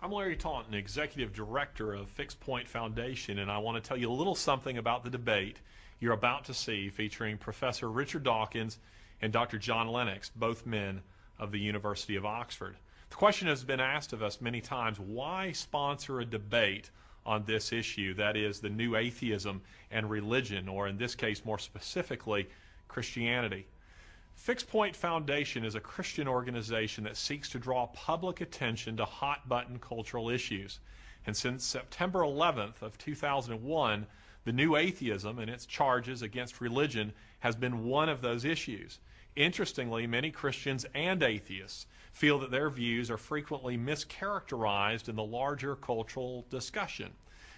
I'm Larry Taunton, Executive Director of Fixed Point Foundation, and I want to tell you a little something about the debate you're about to see featuring Professor Richard Dawkins and Dr. John Lennox, both men of the University of Oxford. The question has been asked of us many times, why sponsor a debate on this issue, that is, the new atheism and religion, or in this case, more specifically, Christianity? Fixed Point Foundation is a Christian organization that seeks to draw public attention to hot-button cultural issues. And since September 11th of 2001, the new atheism and its charges against religion has been one of those issues. Interestingly, many Christians and atheists feel that their views are frequently mischaracterized in the larger cultural discussion.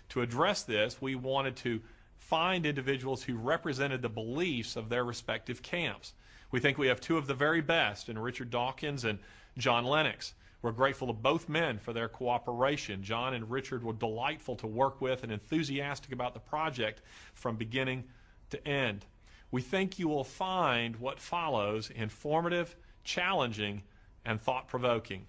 To address this, we wanted to find individuals who represented the beliefs of their respective camps. We think we have two of the very best in Richard Dawkins and John Lennox. We're grateful to both men for their cooperation. John and Richard were delightful to work with and enthusiastic about the project from beginning to end. We think you will find what follows informative, challenging, and thought-provoking.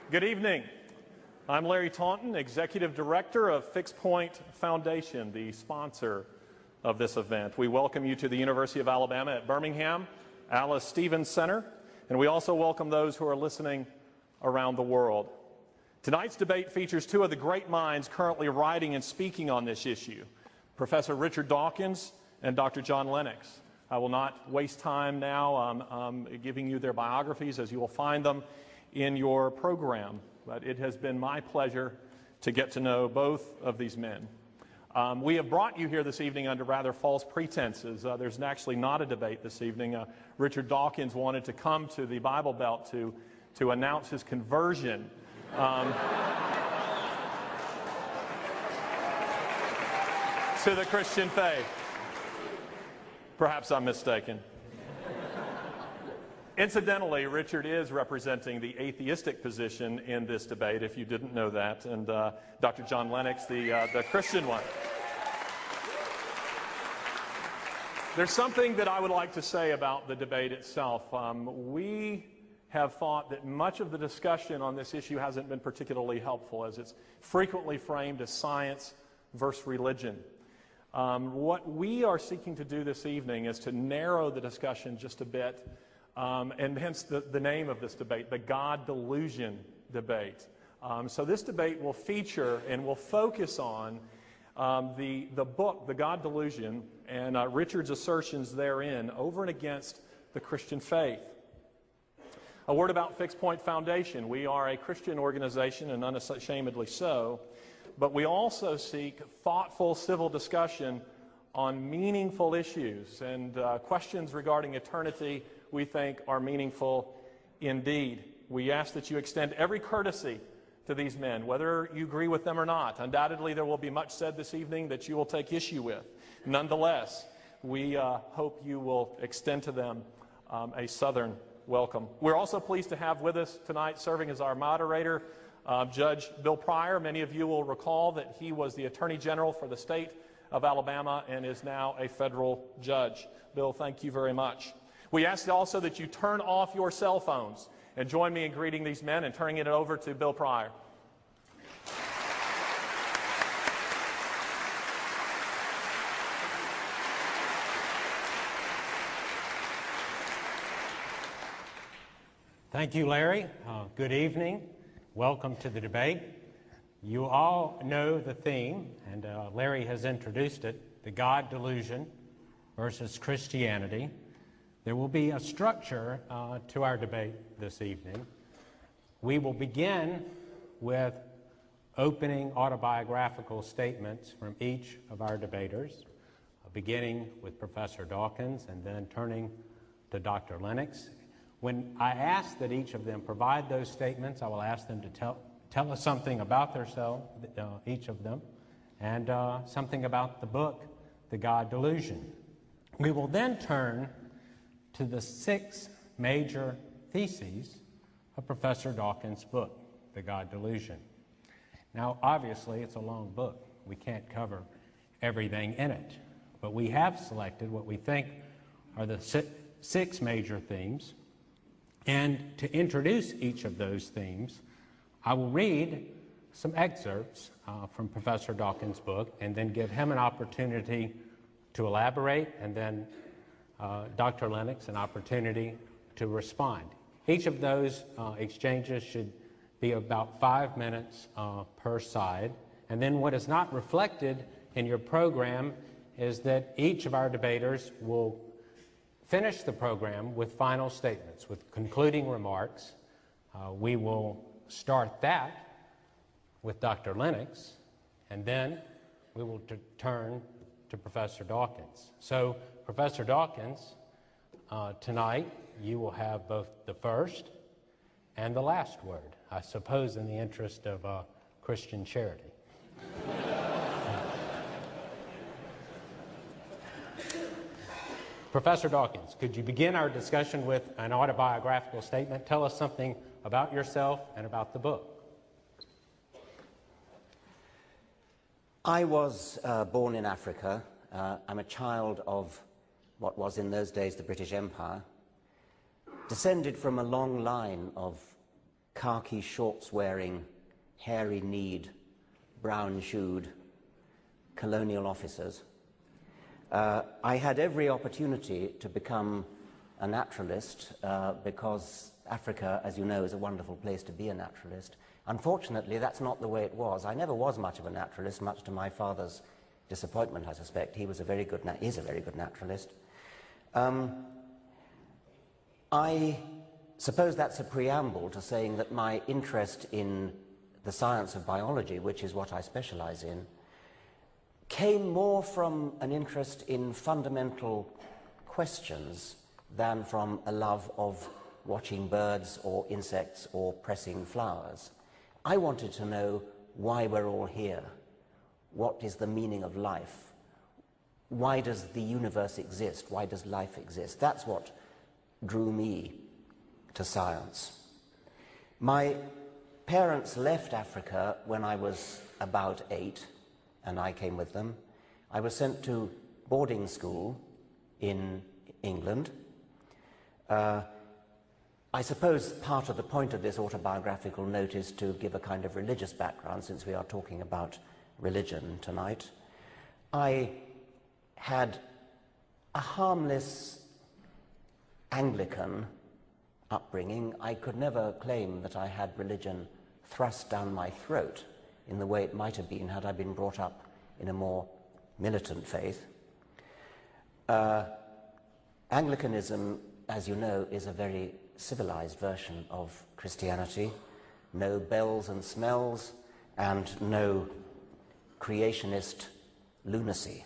Good evening. I'm Larry Taunton, Executive Director of Fixed Point Foundation, the sponsor of this event. We welcome you to the University of Alabama at Birmingham, Alice Stevens Center, and we also welcome those who are listening around the world. Tonight's debate features two of the great minds currently writing and speaking on this issue, Professor Richard Dawkins and Dr. John Lennox. I will not waste time now giving you their biographies, as you will find them in your program, but it has been my pleasure to get to know both of these men. We have brought you here this evening under rather false pretenses. There's actually not a debate this evening. Richard Dawkins wanted to come to the Bible Belt to announce his conversion. To the Christian faith. Perhaps I'm mistaken. Incidentally, Richard is representing the atheistic position in this debate, if you didn't know that, and Dr. John Lennox, the Christian one. There's something that I would like to say about the debate itself. We have thought that much of the discussion on this issue hasn't been particularly helpful, as it's frequently framed as science versus religion. What we are seeking to do this evening is to narrow the discussion just a bit, and hence the name of this debate, the God Delusion debate. So this debate will feature and will focus on the book, The God Delusion, and Richard's assertions therein over and against the Christian faith. A word about Fixed Point Foundation. We are a Christian organization, and unashamedly so, but we also seek thoughtful civil discussion on meaningful issues, and questions regarding eternity we think are meaningful indeed. We ask that you extend every courtesy to these men, whether you agree with them or not. Undoubtedly, there will be much said this evening that you will take issue with. Nonetheless, we hope you will extend to them a Southern welcome. We're also pleased to have with us tonight, serving as our moderator, Judge Bill Pryor. Many of you will recall that he was the Attorney General for the state of Alabama and is now a federal judge. Bill, thank you very much. We ask also that you turn off your cell phones and join me in greeting these men and turning it over to Bill Pryor. Thank you, Larry. Good evening. Welcome to the debate. You all know the theme, and Larry has introduced it, the God Delusion versus Christianity. There will be a structure to our debate this evening. We will begin with opening autobiographical statements from each of our debaters, beginning with Professor Dawkins and then turning to Dr. Lennox. When I ask that each of them provide those statements, I will ask them to tell us something about themselves, each of them, and something about the book, The God Delusion. We will then turn to the 6 major theses of Professor Dawkins' book, The God Delusion. Now, obviously, it's a long book. We can't cover everything in it, but we have selected what we think are the six major themes. And to introduce each of those themes, I will read some excerpts from Professor Dawkins' book and then give him an opportunity to elaborate, and then Dr. Lennox an opportunity to respond. Each of those exchanges should be about 5 minutes per side. And then what is not reflected in your program is that each of our debaters will finish the program with final statements, with concluding remarks. We will start that with Dr. Lennox, and then we will turn to Professor Dawkins. So, Professor Dawkins, tonight you will have both the first and the last word, I suppose in the interest of Christian charity. Professor Dawkins, could you begin our discussion with an autobiographical statement? Tell us something about yourself and about the book. I was born in Africa. I'm a child of what was in those days the British Empire, descended from a long line of khaki shorts-wearing, hairy-kneed, brown-shoed colonial officers. I had every opportunity to become a naturalist because Africa, as you know, is a wonderful place to be a naturalist. Unfortunately, that's not the way it was. I never was much of a naturalist, much to my father's disappointment, I suspect. He was a very good naturalist. I suppose that's a preamble to saying that my interest in the science of biology, which is what I specialize in, came more from an interest in fundamental questions than from a love of watching birds or insects or pressing flowers. I wanted to know why we're all here. What is the meaning of life? Why does the universe exist? Why does life exist? That's what drew me to science. My parents left Africa when I was about 8, and I came with them. I was sent to boarding school in England. I suppose part of the point of this autobiographical note is to give a kind of religious background, since we are talking about religion tonight. I had a harmless Anglican upbringing. I could never claim that I had religion thrust down my throat in the way it might have been had I been brought up in a more militant faith. Anglicanism, as you know, is a very civilized version of Christianity. No bells and smells, and no creationist lunacy.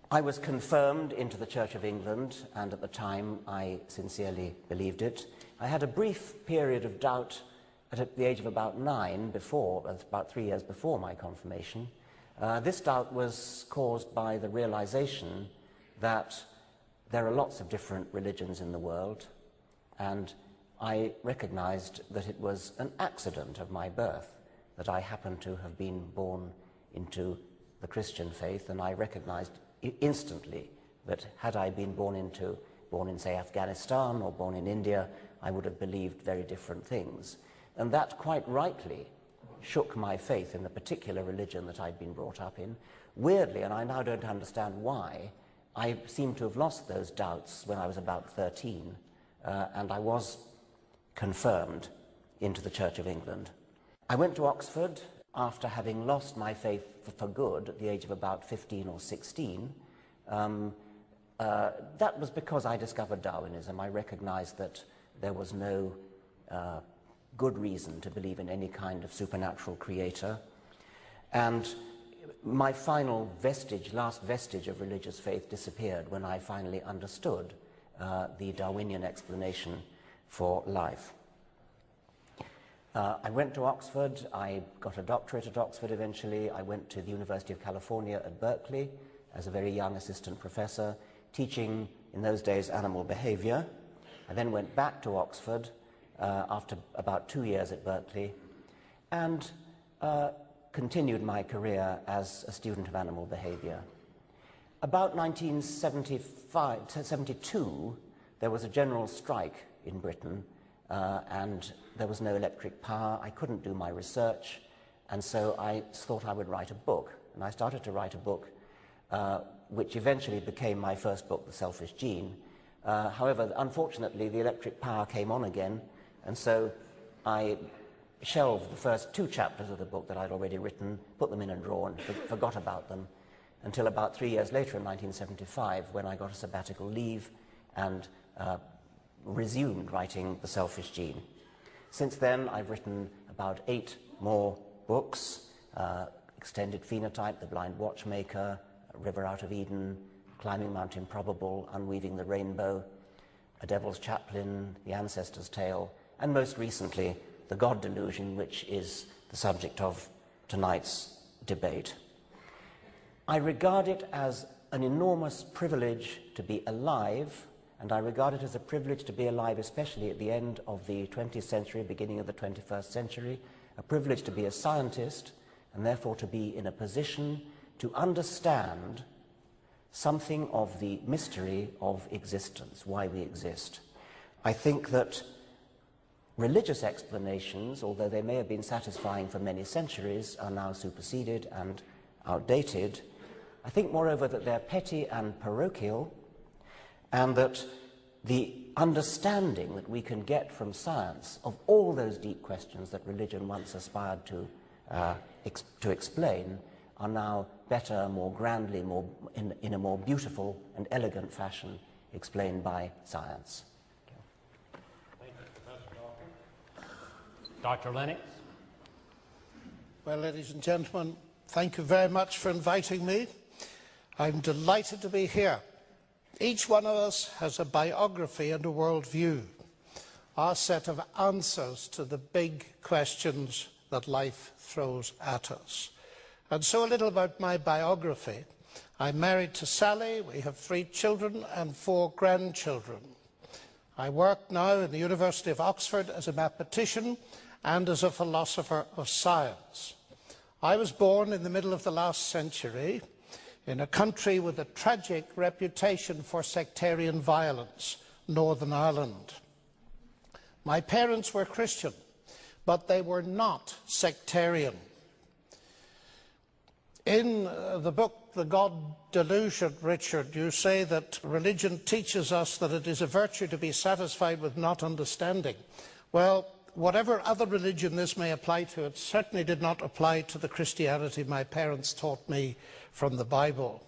I was confirmed into the Church of England, and at the time I sincerely believed it. I had a brief period of doubt at the age of about 9, about 3 years before my confirmation. This doubt was caused by the realization that there are lots of different religions in the world, and I recognized that it was an accident of my birth, that I happened to have been born into the Christian faith, and I recognized instantly that had I been born in, say, Afghanistan or born in India, I would have believed very different things. And that quite rightly shook my faith in the particular religion that I'd been brought up in. Weirdly, and I now don't understand why, I seem to have lost those doubts when I was about 13, and I was confirmed into the Church of England. I went to Oxford after having lost my faith for good at the age of about 15 or 16. That was because I discovered Darwinism. I recognized that there was no good reason to believe in any kind of supernatural creator. And my final vestige, last vestige of religious faith disappeared when I finally understood the Darwinian explanation for life. I went to Oxford. I got a doctorate at Oxford eventually. I went to the University of California at Berkeley as a very young assistant professor, teaching, in those days, animal behavior. I then went back to Oxford after about 2 years at Berkeley, and continued my career as a student of animal behavior. About 1972, there was a general strike in Britain, and there was no electric power. I couldn't do my research, and so I thought I would write a book. And I started to write a book, which eventually became my first book, The Selfish Gene. However, unfortunately, the electric power came on again, and so I shelved the first 2 chapters of the book that I'd already written, put them in a drawer, and forgot about them, until about 3 years later in 1975, when I got a sabbatical leave and resumed writing The Selfish Gene. Since then, I've written about 8 more books: Extended Phenotype, The Blind Watchmaker, River Out of Eden, Climbing Mount Improbable, Unweaving the Rainbow, A Devil's Chaplain, The Ancestor's Tale, and most recently, The God Delusion, which is the subject of tonight's debate. I regard it as an enormous privilege to be alive, and I regard it as a privilege to be alive, especially at the end of the 20th century, beginning of the 21st century, a privilege to be a scientist, and therefore to be in a position to understand something of the mystery of existence, why we exist. I think that religious explanations, although they may have been satisfying for many centuries, are now superseded and outdated. I think, moreover, that they're petty and parochial, and that the understanding that we can get from science of all those deep questions that religion once aspired to explain are now better, more grandly, in a more beautiful and elegant fashion explained by science. Thank you, Professor Dawkins. Dr. Lennox. Well, ladies and gentlemen, thank you very much for inviting me. I'm delighted to be here. Each one of us has a biography and a worldview, our set of answers to the big questions that life throws at us. And so a little about my biography. I'm married to Sally. We have 3 children and 4 grandchildren. I work now in the University of Oxford as a mathematician and as a philosopher of science. I was born in the middle of the last century in a country with a tragic reputation for sectarian violence, Northern Ireland. My parents were Christian, but they were not sectarian. In the book, The God Delusion, Richard, you say that religion teaches us that it is a virtue to be satisfied with not understanding. Well, whatever other religion this may apply to, it certainly did not apply to the Christianity my parents taught me from the Bible.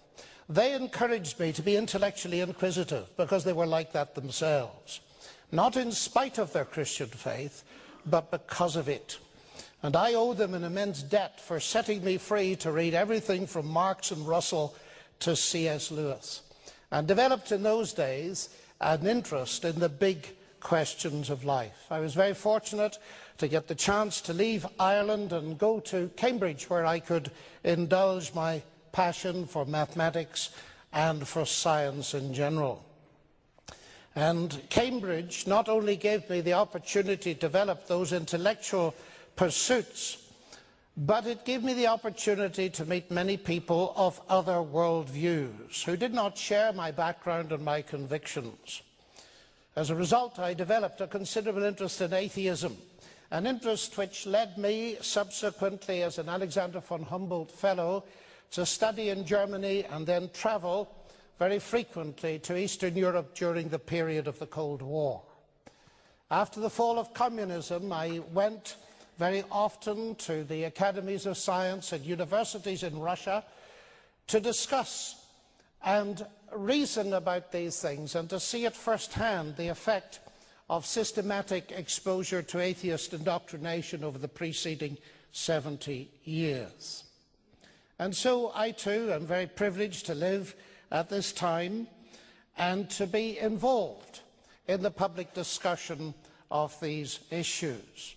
They encouraged me to be intellectually inquisitive because they were like that themselves, not in spite of their Christian faith, but because of it. And I owe them an immense debt for setting me free to read everything from Marx and Russell to C.S. Lewis, and developed in those days an interest in the big questions of life. I was very fortunate to get the chance to leave Ireland and go to Cambridge, where I could indulge my passion for mathematics and for science in general. And Cambridge not only gave me the opportunity to develop those intellectual pursuits, but it gave me the opportunity to meet many people of other worldviews who did not share my background and my convictions. As a result, I developed a considerable interest in atheism, an interest which led me subsequently as an Alexander von Humboldt Fellow to study in Germany and then travel very frequently to Eastern Europe during the period of the Cold War. After the fall of communism, I went very often to the academies of science and universities in Russia to discuss and reason about these things and to see at first hand the effect of systematic exposure to atheist indoctrination over the preceding 70 years. And so I too am very privileged to live at this time and to be involved in the public discussion of these issues.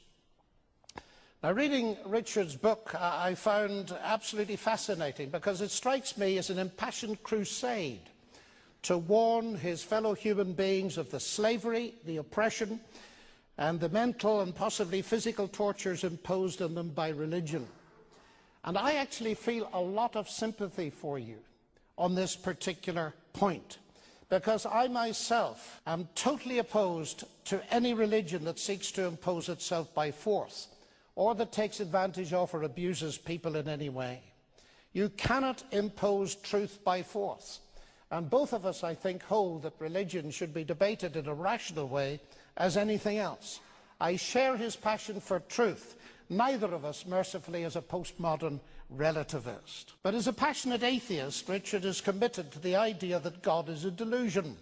Now, reading Richard's book, I found absolutely fascinating because it strikes me as an impassioned crusade to warn his fellow human beings of the slavery, the oppression, and the mental and possibly physical tortures imposed on them by religion. And I actually feel a lot of sympathy for you on this particular point, because I myself am totally opposed to any religion that seeks to impose itself by force, or that takes advantage of or abuses people in any way. You cannot impose truth by force. And both of us, I think, hold that religion should be debated in a rational way as anything else. I share his passion for truth. Neither of us, mercifully, is a postmodern relativist. But as a passionate atheist, Richard is committed to the idea that God is a delusion.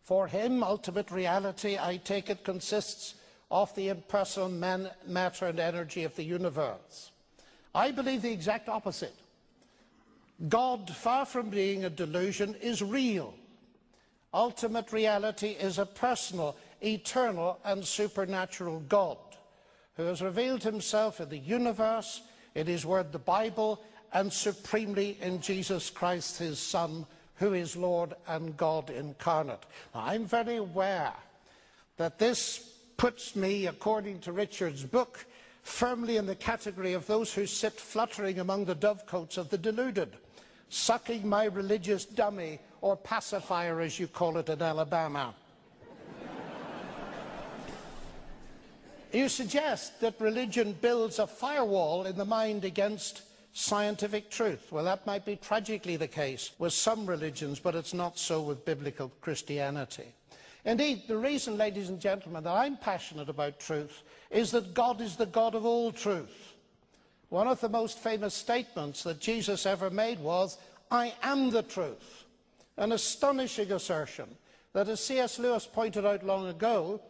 For him, ultimate reality, I take it, consists of the impersonal matter and energy of the universe. I believe the exact opposite. God, far from being a delusion, is real. Ultimate reality is a personal, eternal and supernatural God who has revealed himself in the universe, in his word, the Bible, and supremely in Jesus Christ, his Son, who is Lord and God incarnate. Now, I'm very aware that this puts me, according to Richard's book, firmly in the category of those who sit fluttering among the dovecotes of the deluded, sucking my religious dummy, or pacifier as you call it in Alabama. You suggest that religion builds a firewall in the mind against scientific truth. Well, that might be tragically the case with some religions, but it's not so with biblical Christianity. Indeed, the reason, ladies and gentlemen, that I'm passionate about truth is that God is the God of all truth. One of the most famous statements that Jesus ever made was, "I am the truth." An astonishing assertion that, as C.S. Lewis pointed out long ago,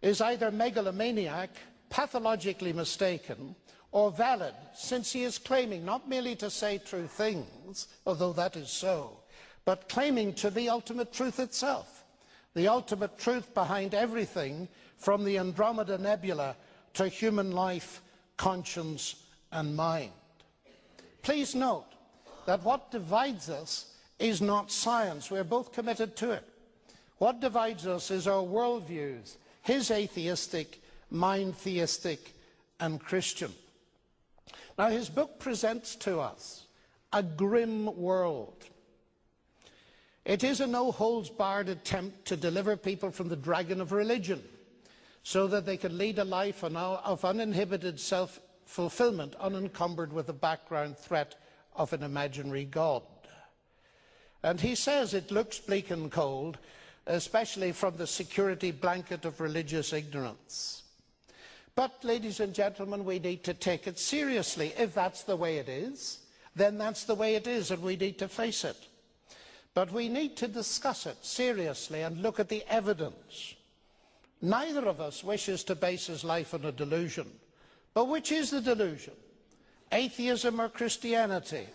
is either megalomaniac, pathologically mistaken, or valid, since he is claiming not merely to say true things, although that is so, but claiming to be ultimate truth itself, the ultimate truth behind everything from the Andromeda Nebula to human life, conscience and mind. Please note that what divides us is not science. We're both committed to it. What divides us is our worldviews, his atheistic, mine theistic and Christian. Now, his book presents to us a grim world. It is a no-holds-barred attempt to deliver people from the dragon of religion so that they can lead a life of uninhibited self-fulfillment, unencumbered with the background threat of an imaginary God. And he says it looks bleak and cold, especially from the security blanket of religious ignorance. But, ladies and gentlemen, we need to take it seriously. If that's the way it is, then that's the way it is, and we need to face it. But we need to discuss it seriously and look at the evidence. Neither of us wishes to base his life on a delusion. But which is the delusion? Atheism or Christianity?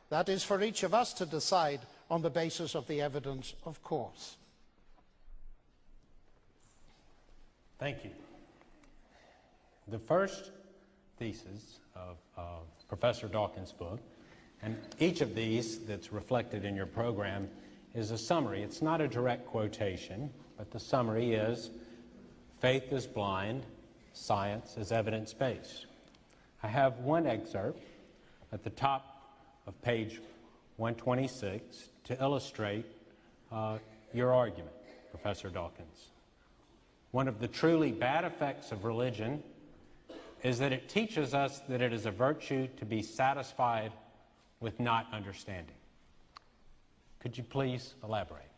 That is for each of us to decide on the basis of the evidence, of course. Thank you. The first thesis of Professor Dawkins' book, and each of these that's reflected in your program, is a summary. It's not a direct quotation, but the summary is, faith is blind, science is evidence-based. I have one excerpt at the top of page 126 to illustrate your argument, Professor Dawkins. One of the truly bad effects of religion is that it teaches us that it is a virtue to be satisfied with not understanding. Could you please elaborate?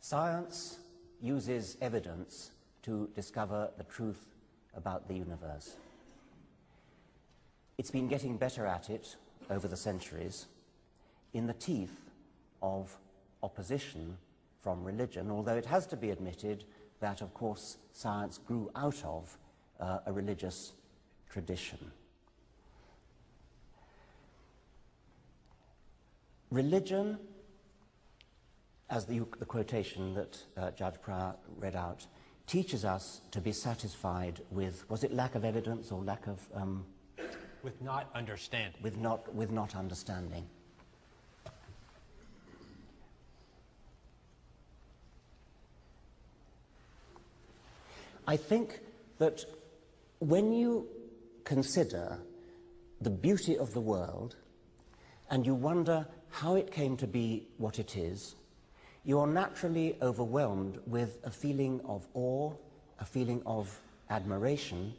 Science uses evidence to discover the truth about the universe. It's been getting better at it over the centuries in the teeth of opposition from religion, although it has to be admitted that, of course, science grew out of a religious tradition. Religion, as the quotation that Judge Pryor read out, teaches us to be satisfied with, was it lack of evidence or lack of... with not understanding. With not understanding. I think that when you consider the beauty of the world and you wonder how it came to be what it is, you are naturally overwhelmed with a feeling of awe, a feeling of admiration,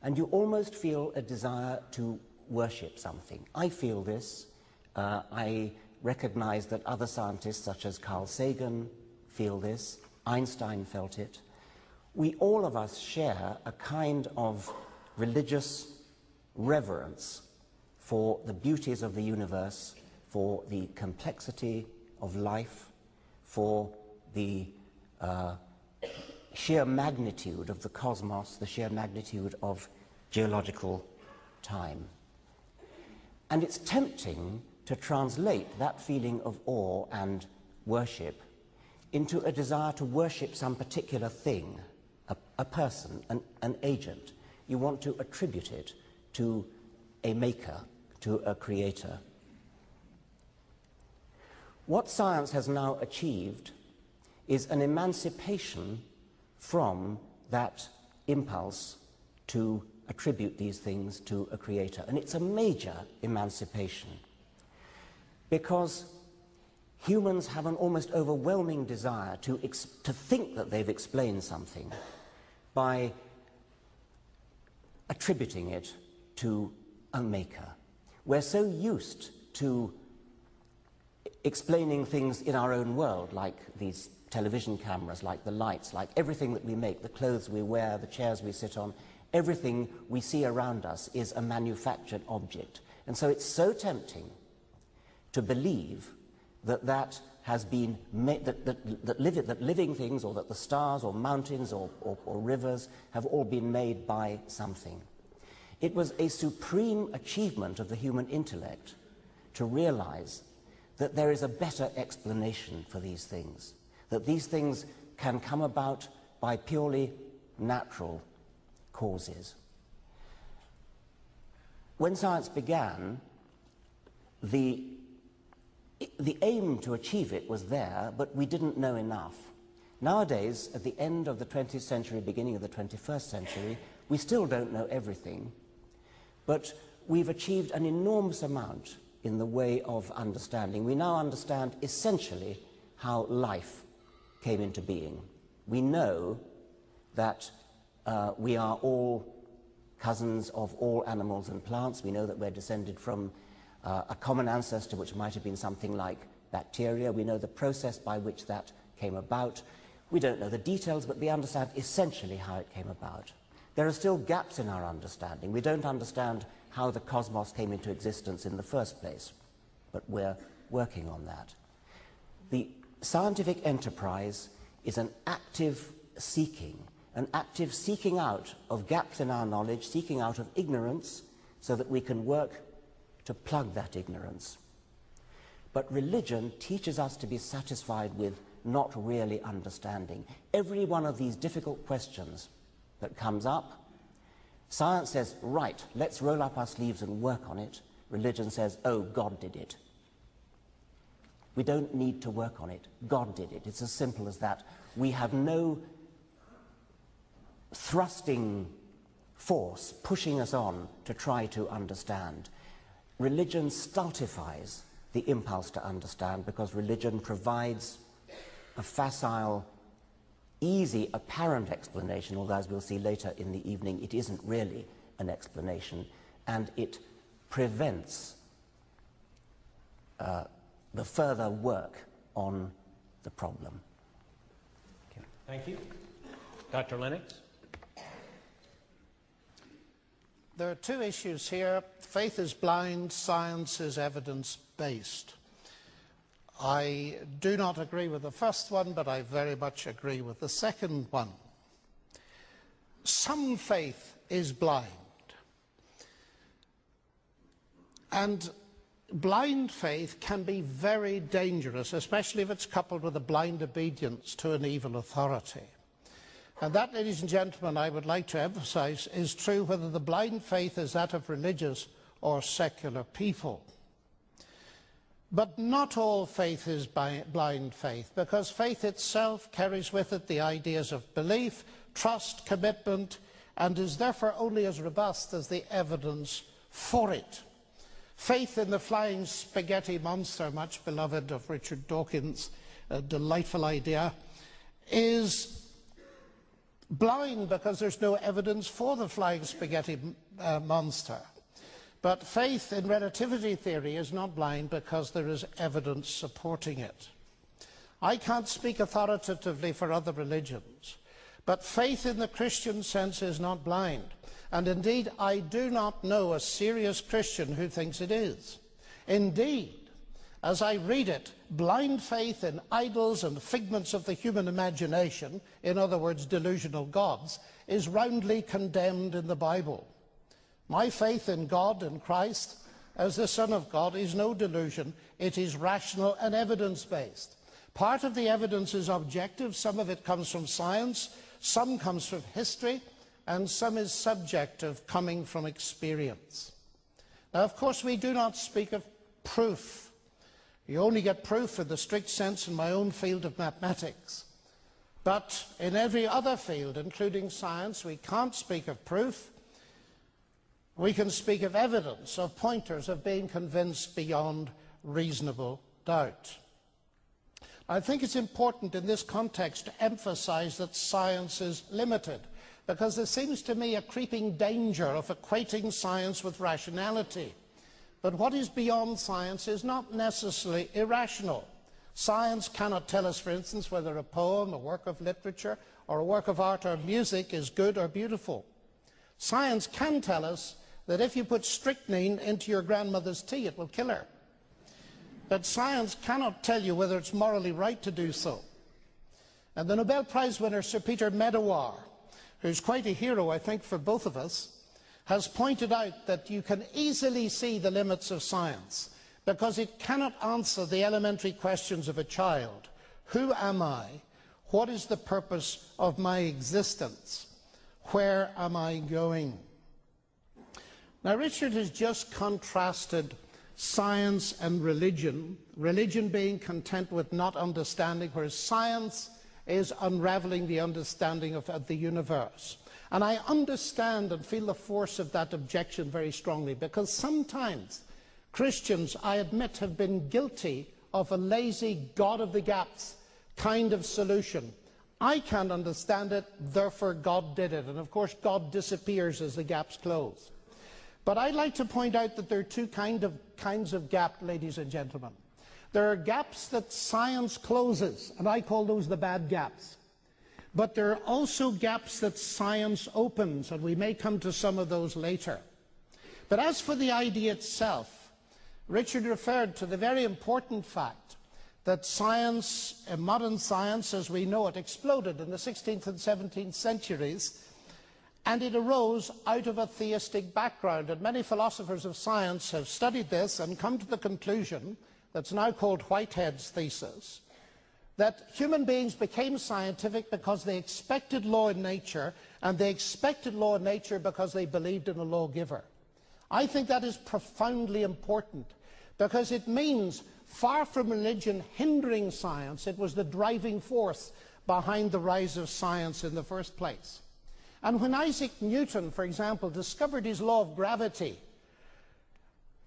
and you almost feel a desire to worship something. I feel this. I recognize that other scientists such as Carl Sagan feel this. Einstein felt it. We, all of us, share a kind of religious reverence for the beauties of the universe, for the complexity of life, for the sheer magnitude of the cosmos, the sheer magnitude of geological time. And it's tempting to translate that feeling of awe and worship into a desire to worship some particular thing, a person, an agent. You want to attribute it to a maker, to a creator. What science has now achieved is an emancipation from that impulse to attribute these things to a creator. And it's a major emancipation, because humans have an almost overwhelming desire to think that they've explained something by attributing it to a maker. We're so used to explaining things in our own world, like these television cameras, like the lights, like everything that we make, the clothes we wear, the chairs we sit on, everything we see around us is a manufactured object. And so it's so tempting to believe that that has been made, that living things, or that the stars or mountains or rivers have all been made by something. It was a supreme achievement of the human intellect to realize that there is a better explanation for these things, that these things can come about by purely natural causes. When science began, the aim to achieve it was there, but we didn't know enough. Nowadays, at the end of the 20th century, beginning of the 21st century, we still don't know everything, but we've achieved an enormous amount in the way of understanding. We now understand essentially how life came into being. We know that we are all cousins of all animals and plants. We know that we're descended from a common ancestor, which might have been something like bacteria. We know the process by which that came about. We don't know the details, but we understand essentially how it came about. There are still gaps in our understanding. We don't understand how the cosmos came into existence in the first place, but we're working on that. The scientific enterprise is an active seeking out of gaps in our knowledge, seeking out of ignorance, so that we can work to plug that ignorance. But religion teaches us to be satisfied with not really understanding. Every one of these difficult questions that comes up, science says, right, let's roll up our sleeves and work on it. Religion says, oh, God did it. We don't need to work on it. God did it. It's as simple as that. We have no thrusting force pushing us on to try to understand. Religion stultifies the impulse to understand, because religion provides a facile, easy, apparent explanation, although, as we'll see later in the evening, it isn't really an explanation, and it prevents the further work on the problem. Okay. Thank you. Dr. Lennox? There are two issues here. Faith is blind, science is evidence-based. I do not agree with the first one, but I very much agree with the second one. Some faith is blind. And blind faith can be very dangerous, especially if it's coupled with a blind obedience to an evil authority. And that, ladies and gentlemen, I would like to emphasize, is true whether the blind faith is that of religious or secular people. But not all faith is blind faith, because faith itself carries with it the ideas of belief, trust, commitment, and is therefore only as robust as the evidence for it. Faith in the flying spaghetti monster, much beloved of Richard Dawkins, a delightful idea, is blind because there's no evidence for the flying spaghetti monster. But faith in relativity theory is not blind because there is evidence supporting it. I can't speak authoritatively for other religions, but faith in the Christian sense is not blind. And indeed, I do not know a serious Christian who thinks it is. Indeed, as I read it, blind faith in idols and figments of the human imagination, in other words, delusional gods, is roundly condemned in the Bible. My faith in God and Christ as the Son of God is no delusion. It is rational and evidence-based. Part of the evidence is objective. Some of it comes from science, some comes from history, and some is subjective, coming from experience. Now, of course, we do not speak of proof. You only get proof in the strict sense in my own field of mathematics. But in every other field, including science, we can't speak of proof. We can speak of evidence, of pointers, of being convinced beyond reasonable doubt. I think it's important in this context to emphasize that science is limited, because there seems to me a creeping danger of equating science with rationality. But what is beyond science is not necessarily irrational. Science cannot tell us, for instance, whether a poem, a work of literature, or a work of art or music is good or beautiful. Science can tell us that if you put strychnine into your grandmother's tea, it will kill her. But science cannot tell you whether it's morally right to do so. And the Nobel Prize winner, Sir Peter Medawar, who's quite a hero, I think, for both of us, has pointed out that you can easily see the limits of science because it cannot answer the elementary questions of a child. Who am I? What is the purpose of my existence? Where am I going? Now, Richard has just contrasted science and religion, religion being content with not understanding, whereas science is unraveling the understanding of the universe. And I understand and feel the force of that objection very strongly, because sometimes Christians, I admit, have been guilty of a lazy God of the gaps kind of solution. I can't understand it, therefore God did it. And of course God disappears as the gaps close. But I'd like to point out that there are two kinds of gap, ladies and gentlemen. There are gaps that science closes, and I call those the bad gaps. But there are also gaps that science opens, and we may come to some of those later. But as for the idea itself, Richard referred to the very important fact that science, modern science as we know it, exploded in the 16th and 17th centuries, and it arose out of a theistic background. And many philosophers of science have studied this and come to the conclusion, that's now called Whitehead's thesis, that human beings became scientific because they expected law in nature, and they expected law in nature because they believed in a lawgiver. I think that is profoundly important, because it means, far from religion hindering science, it was the driving force behind the rise of science in the first place. And when Isaac Newton, for example, discovered his law of gravity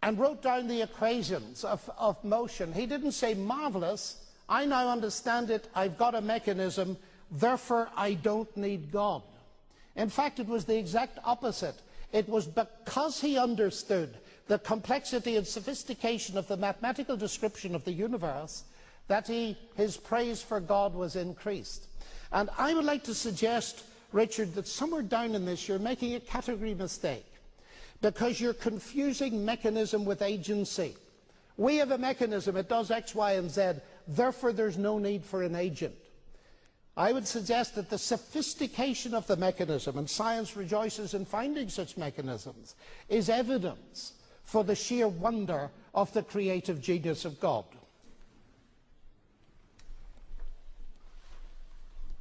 and wrote down the equations of motion, he didn't say, marvelous, I now understand it, I've got a mechanism, therefore I don't need God. In fact, it was the exact opposite. It was because he understood the complexity and sophistication of the mathematical description of the universe that his praise for God was increased. And I would like to suggest, Richard, that somewhere down in this you're making a category mistake, because you're confusing mechanism with agency. We have a mechanism, it does X, Y, and Z, therefore there's no need for an agent. I would suggest that the sophistication of the mechanism, and science rejoices in finding such mechanisms, is evidence for the sheer wonder of the creative genius of God.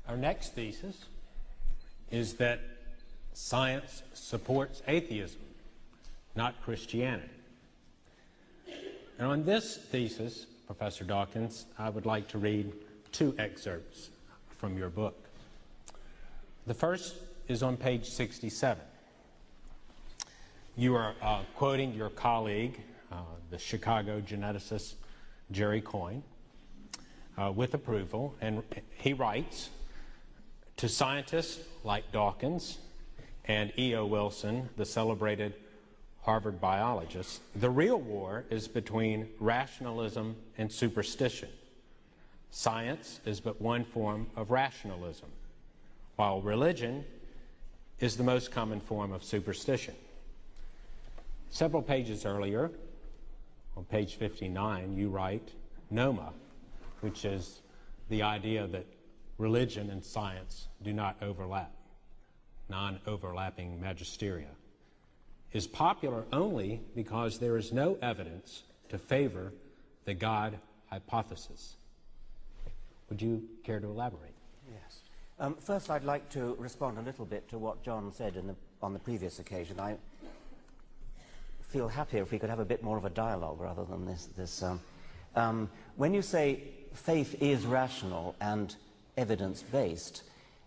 Our next thesis is that science supports atheism, not Christianity. And on this thesis, Professor Dawkins, I would like to read 2 excerpts from your book. The first is on page 67. You are quoting your colleague, the Chicago geneticist Jerry Coyne, with approval, and he writes, "To scientists like Dawkins and E.O. Wilson, the celebrated Harvard biologist, the real war is between rationalism and superstition. Science is but one form of rationalism, while religion is the most common form of superstition." Several pages earlier, on page 59, you write, "Noma," which is the idea that religion and science do not overlap, non-overlapping magisteria, is popular only because there is no evidence to favor the God hypothesis. Would you care to elaborate? Yes. First, I'd like to respond a little bit to what John said on the previous occasion. I feel happier if we could have a bit more of a dialogue rather than this. When you say faith is rational and evidence-based,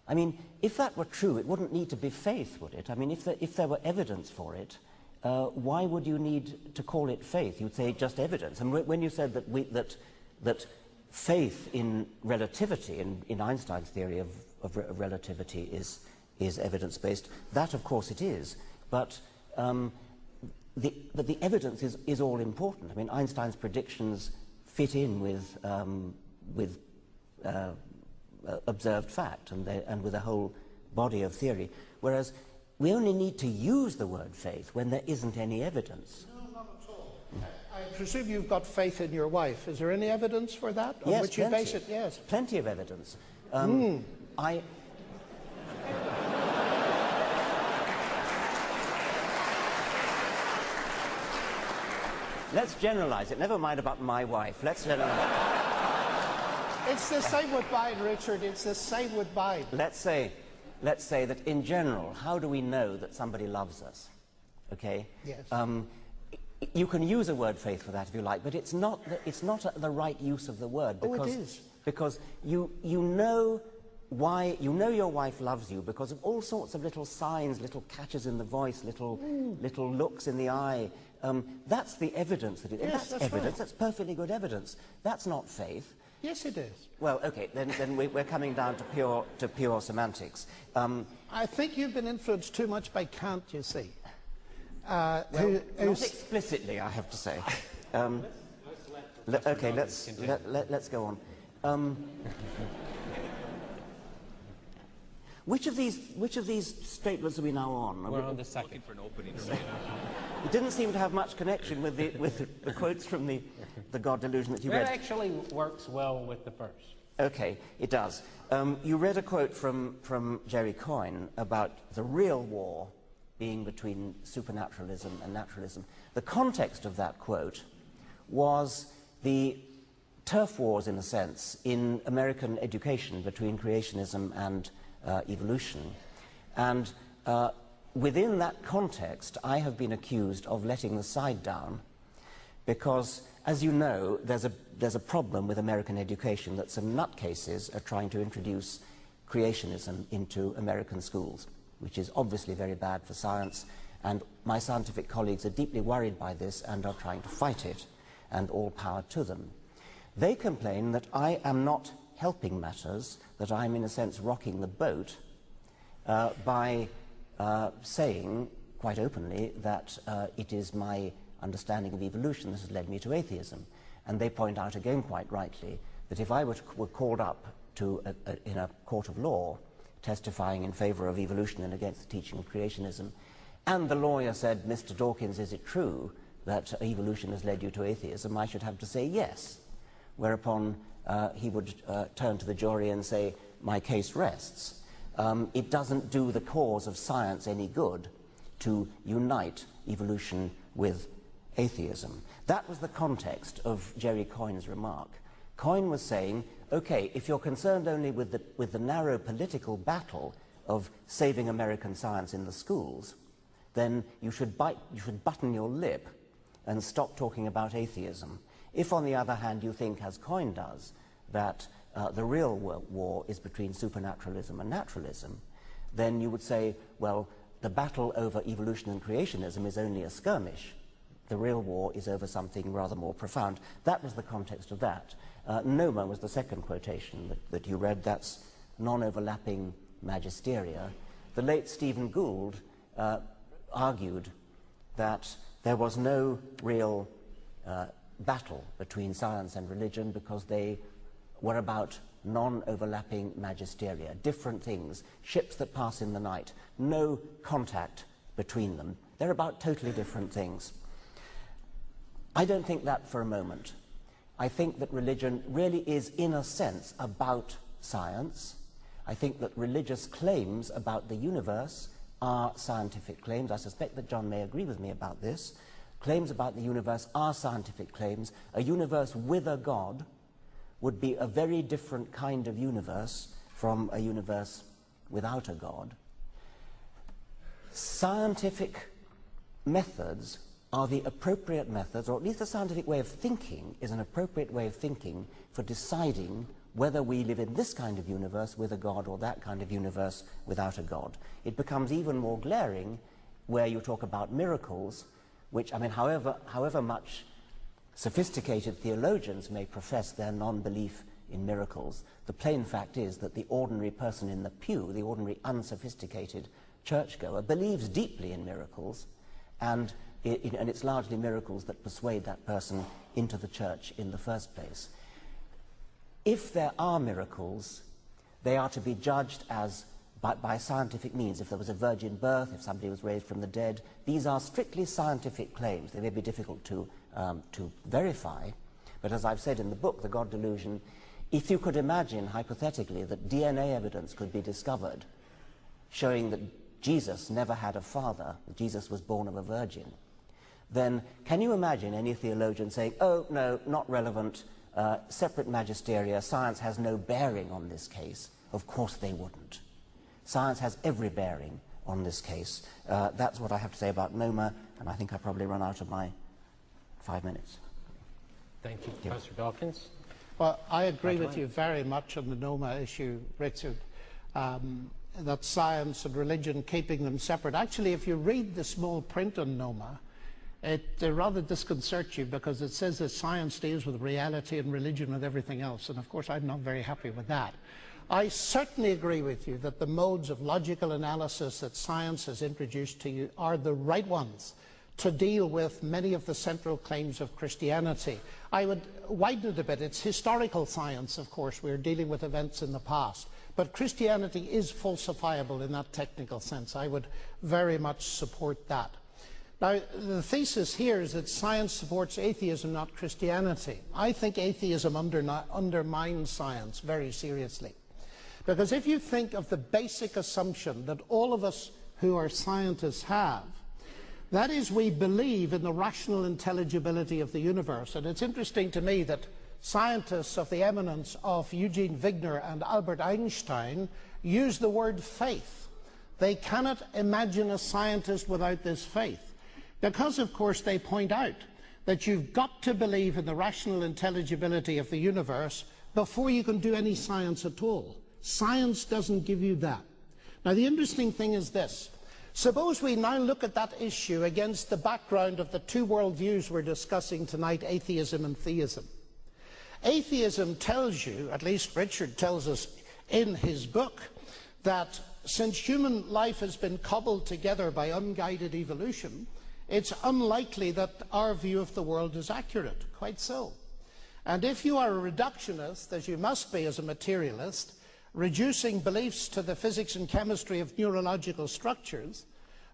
I mean, if that were true, it wouldn't need to be faith, would it? I mean, if there were evidence for it, why would you need to call it faith? You'd say just evidence. And when you said that faith in relativity, in Einstein's theory of relativity, is evidence-based, that, of course, it is. But the evidence is all important. I mean, Einstein's predictions fit in with observed fact and with a whole body of theory, whereas we only need to use the word faith when there isn't any evidence. No, not at all. I presume you've got faith in your wife. Is there any evidence for that? Yes, on which you base it? Yes, plenty of evidence. Let's generalize it. Never mind about my wife. Let's generalize. It's the same with mine, Richard. It's the same with mine. Let's say that in general, how do we know that somebody loves us? Okay. Yes. You can use a word faith for that if you like, but it's not the right use of the word. Because, oh, it is. Because you know why your wife loves you because of all sorts of little signs, little catches in the voice, little looks in the eye. That's the evidence that it is. Yes, that's evidence. right. That's perfectly good evidence. That's not faith. Yes, it is. Well, okay, then we're coming down to pure semantics. I think you've been influenced too much by Kant, you see. Not explicitly, I have to say. Okay, let's go on. Which of these statements are we now on? We're on the second. Looking for an opening. It didn't seem to have much connection with the quotes from the God delusion that you read. That actually works well with the first. Okay, it does. You read a quote from Jerry Coyne about the real war being between supernaturalism and naturalism. The context of that quote was the turf wars, in a sense, in American education between creationism and evolution. And within that context, I have been accused of letting the side down because, as you know, there's a problem with American education that some nutcases are trying to introduce creationism into American schools, which is obviously very bad for science, and my scientific colleagues are deeply worried by this and are trying to fight it, and all power to them. They complain that I am not helping matters, that I'm in a sense rocking the boat by saying quite openly that it is my understanding of evolution that has led me to atheism. And they point out again quite rightly that if I were called up to in a court of law testifying in favor of evolution and against the teaching of creationism, and the lawyer said, "Mr. Dawkins, is it true that evolution has led you to atheism?" I should have to say yes, whereupon he would turn to the jury and say, "My case rests." It doesn't do the cause of science any good to unite evolution with atheism. That was the context of Jerry Coyne's remark. Coyne was saying, okay, if you're concerned only with the narrow political battle of saving American science in the schools, then you should button your lip and stop talking about atheism. If, on the other hand, you think, as Coyne does, that the real war is between supernaturalism and naturalism, then you would say, well, the battle over evolution and creationism is only a skirmish. The real war is over something rather more profound. That was the context of that. Noma was the second quotation that you read. That's non-overlapping magisteria. The late Stephen Gould argued that there was no real battle between science and religion because they were about non-overlapping magisteria, different things, ships that pass in the night, no contact between them. They're about totally different things. I don't think that for a moment. I think that religion really is, in a sense, about science. I think that religious claims about the universe are scientific claims. I suspect that John may agree with me about this. Claims about the universe are scientific claims. A universe with a God would be a very different kind of universe from a universe without a God. Scientific methods are the appropriate methods, or at least the scientific way of thinking is an appropriate way of thinking for deciding whether we live in this kind of universe with a God or that kind of universe without a God. It becomes even more glaring where you talk about miracles, which, I mean, however much sophisticated theologians may profess their non-belief in miracles, the plain fact is that the ordinary person in the pew, the ordinary unsophisticated churchgoer, believes deeply in miracles, and it's largely miracles that persuade that person into the church in the first place. If there are miracles, they are to be judged as by scientific means. If there was a virgin birth, if somebody was raised from the dead, these are strictly scientific claims. They may be difficult to verify, but as I've said in the book, The God Delusion, if you could imagine, hypothetically, that DNA evidence could be discovered showing that Jesus never had a father, that Jesus was born of a virgin, then can you imagine any theologian saying, oh, no, not relevant, separate magisteria, science has no bearing on this case? Of course they wouldn't. Science has every bearing on this case. That's what I have to say about Noma, and I think I've probably run out of my 5 minutes. Thank you, Professor Dawkins. Well, I agree with you very much on the Noma issue, Richard, that science and religion, keeping them separate. Actually, if you read the small print on Noma, it rather disconcerts you because it says that science deals with reality and religion with everything else, and of course I'm not very happy with that. I certainly agree with you that the modes of logical analysis that science has introduced to you are the right ones to deal with many of the central claims of Christianity. I would widen it a bit. It's historical science, of course. We're dealing with events in the past. But Christianity is falsifiable in that technical sense. I would very much support that. Now, the thesis here is that science supports atheism, not Christianity. I think atheism undermines science very seriously. Because if you think of the basic assumption that all of us who are scientists have, that is, we believe in the rational intelligibility of the universe. And it's interesting to me that scientists of the eminence of Eugene Wigner and Albert Einstein use the word faith. They cannot imagine a scientist without this faith. Because, of course, they point out that you've got to believe in the rational intelligibility of the universe before you can do any science at all. Science doesn't give you that. Now, the interesting thing is this. Suppose we now look at that issue against the background of the two worldviews we're discussing tonight, atheism and theism. Atheism tells you, at least Richard tells us in his book, that since human life has been cobbled together by unguided evolution, it's unlikely that our view of the world is accurate. Quite so. And if you are a reductionist, as you must be as a materialist, reducing beliefs to the physics and chemistry of neurological structures,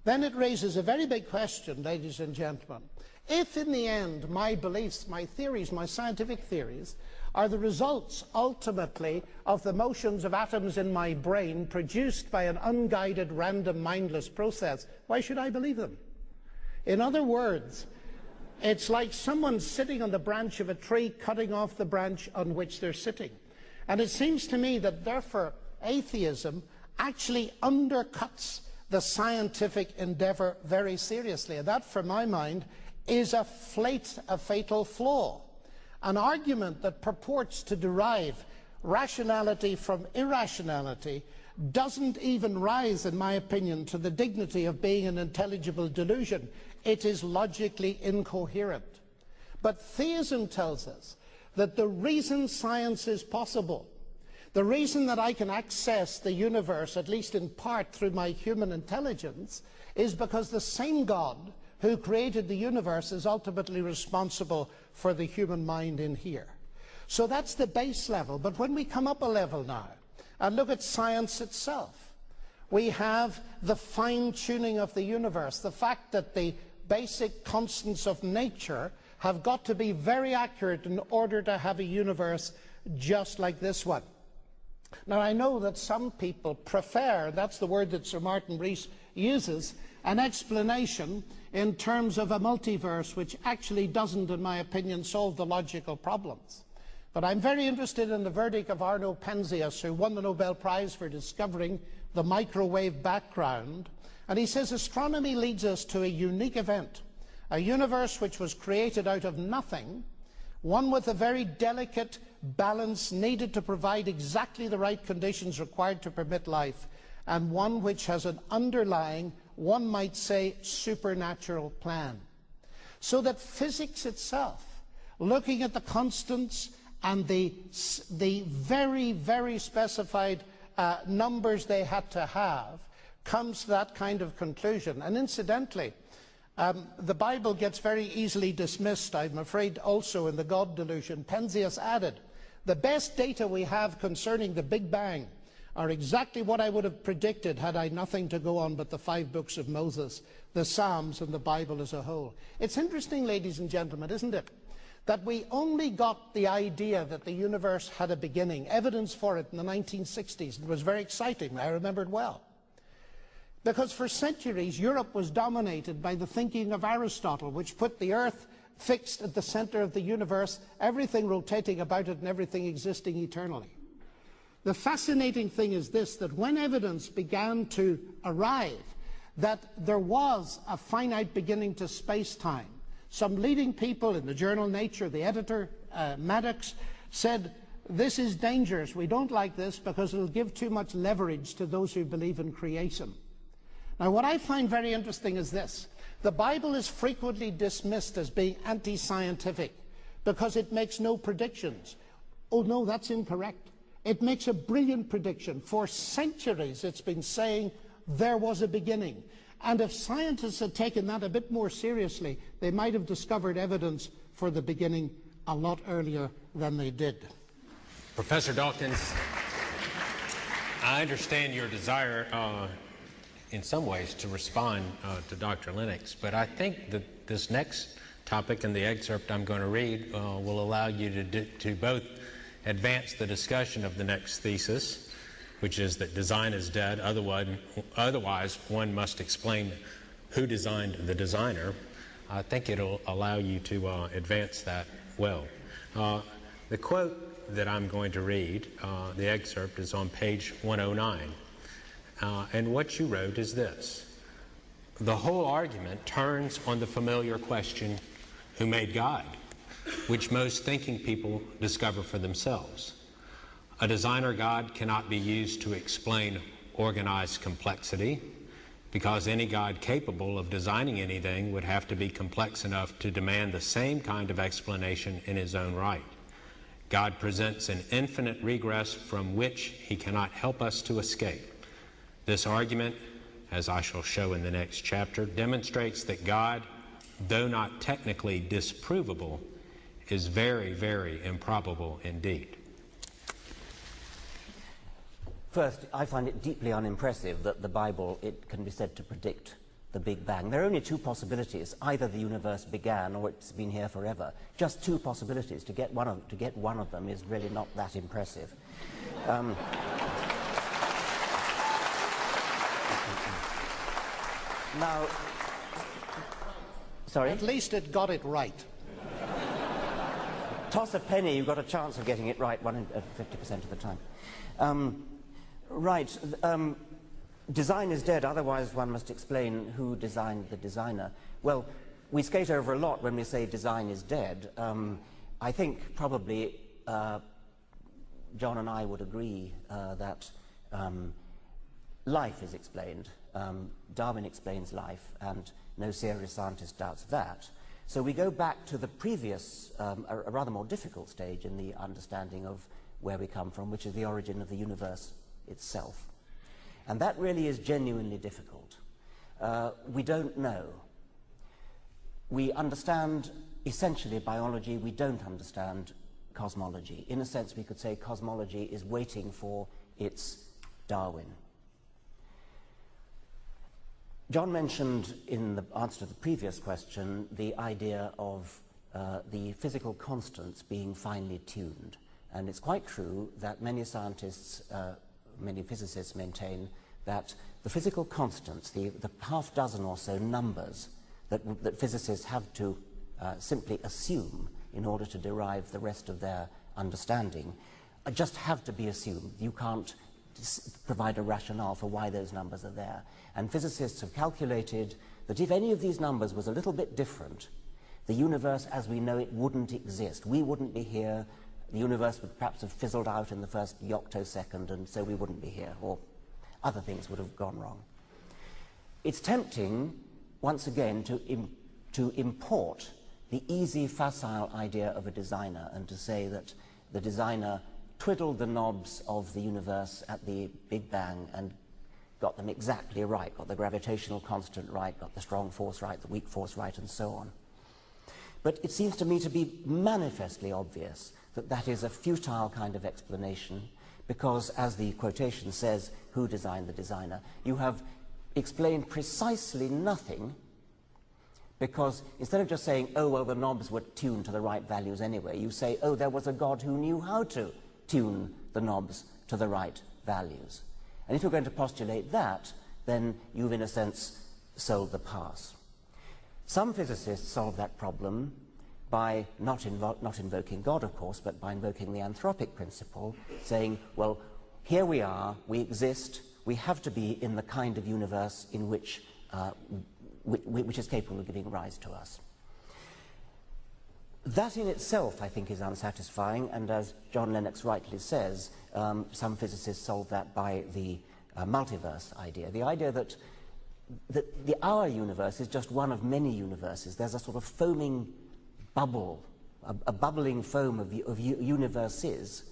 then it raises a very big question, ladies and gentlemen. If in the end my beliefs, my theories, my scientific theories, are the results ultimately of the motions of atoms in my brain produced by an unguided, random, mindless process, why should I believe them? In other words, it's like someone sitting on the branch of a tree cutting off the branch on which they're sitting. And it seems to me that therefore atheism actually undercuts the scientific endeavor very seriously. And that, for my mind, is a fatal flaw. An argument that purports to derive rationality from irrationality doesn't even rise, in my opinion, to the dignity of being an intelligible delusion. It is logically incoherent. But theism tells us that the reason science is possible, the reason that I can access the universe, at least in part through my human intelligence, is because the same God who created the universe is ultimately responsible for the human mind in here. So that's the base level. But when we come up a level now and look at science itself, we have the fine-tuning of the universe, the fact that the basic constants of nature have got to be very accurate in order to have a universe just like this one. Now, I know that some people prefer, that's the word that Sir Martin Rees uses, an explanation in terms of a multiverse, which actually doesn't, in my opinion, solve the logical problems. But I'm very interested in the verdict of Arno Penzias, who won the Nobel Prize for discovering the microwave background. And he says astronomy leads us to a unique event, a universe which was created out of nothing, one with a very delicate balance needed to provide exactly the right conditions required to permit life, and one which has an underlying, one might say, supernatural plan. So that physics itself, looking at the constants and the very, very specified numbers they had to have, comes to that kind of conclusion. And incidentally, the Bible gets very easily dismissed, I'm afraid, also in the God delusion. Penzias added, the best data we have concerning the Big Bang are exactly what I would have predicted had I nothing to go on but the 5 books of Moses, the Psalms, and the Bible as a whole. It's interesting, ladies and gentlemen, isn't it, that we only got the idea that the universe had a beginning, evidence for it in the 1960s. It was very exciting, I remember it well. Because for centuries, Europe was dominated by the thinking of Aristotle, which put the earth fixed at the center of the universe, everything rotating about it and everything existing eternally. The fascinating thing is this, that when evidence began to arrive that there was a finite beginning to space-time, some leading people in the journal Nature, the editor, Maddox, said, this is dangerous, we don't like this because it'll give too much leverage to those who believe in creation. Now, what I find very interesting is this. The Bible is frequently dismissed as being anti-scientific because it makes no predictions. Oh no, that's incorrect. It makes a brilliant prediction. For centuries it's been saying there was a beginning. And if scientists had taken that a bit more seriously, they might have discovered evidence for the beginning a lot earlier than they did. Professor Dawkins, I understand your desire in some ways to respond to Dr. Lennox, but I think that this next topic in the excerpt I'm going to read will allow you to both advance the discussion of the next thesis, which is that design is dead, otherwise one must explain who designed the designer. I think it'll allow you to advance that well. The quote that I'm going to read, the excerpt, is on page 109. And what you wrote is this: the whole argument turns on the familiar question, who made God, which most thinking people discover for themselves. A designer God cannot be used to explain organized complexity, because any God capable of designing anything would have to be complex enough to demand the same kind of explanation in his own right. God presents an infinite regress from which he cannot help us to escape. This argument, as I shall show in the next chapter, demonstrates that God, though not technically disprovable, is very, very improbable indeed. First, I find it deeply unimpressive that the Bible, it can be said to predict the Big Bang. There are only 2 possibilities. Either the universe began or it's been here forever. Just 2 possibilities. To get one of them is really not that impressive. Now, sorry? At least it got it right. Toss a penny, you've got a chance of getting it right 50% of the time. Design is dead, otherwise one must explain who designed the designer. Well, we skate over a lot when we say design is dead. I think probably John and I would agree that life is explained. Darwin explains life, and no serious scientist doubts that. So we go back to the previous, a rather more difficult stage in the understanding of where we come from, which is the origin of the universe itself. And that really is genuinely difficult. We don't know. We understand essentially biology, we don't understand cosmology. In a sense, we could say cosmology is waiting for its Darwin. John mentioned in the answer to the previous question the idea of the physical constants being finely tuned. And it's quite true that many scientists, many physicists maintain that the physical constants, the half dozen or so numbers that physicists have to simply assume in order to derive the rest of their understanding, just have to be assumed. You can't provide a rationale for why those numbers are there. And physicists have calculated that if any of these numbers was a little bit different, the universe as we know it wouldn't exist. We wouldn't be here. The universe would perhaps have fizzled out in the first yoctosecond, and so we wouldn't be here, or other things would have gone wrong. It's tempting, once again, to import the easy, facile idea of a designer and to say that the designer twiddled the knobs of the universe at the Big Bang and got them exactly right, got the gravitational constant right, got the strong force right, the weak force right, and so on. But it seems to me to be manifestly obvious that that is a futile kind of explanation because, as the quotation says, who designed the designer? You have explained precisely nothing, because instead of just saying, oh, well, the knobs were tuned to the right values anyway, you say, oh, there was a God who knew how to tune the knobs to the right values. And if you're going to postulate that, then you've, in a sense, sold the pass. Some physicists solve that problem by not invoking God, of course, but by invoking the anthropic principle, saying, well, here we are, we exist, we have to be in the kind of universe in which is capable of giving rise to us. That in itself, I think, is unsatisfying, and as John Lennox rightly says, some physicists solve that by the multiverse idea, the idea that our universe is just one of many universes. There's a sort of foaming bubble, a bubbling foam of universes,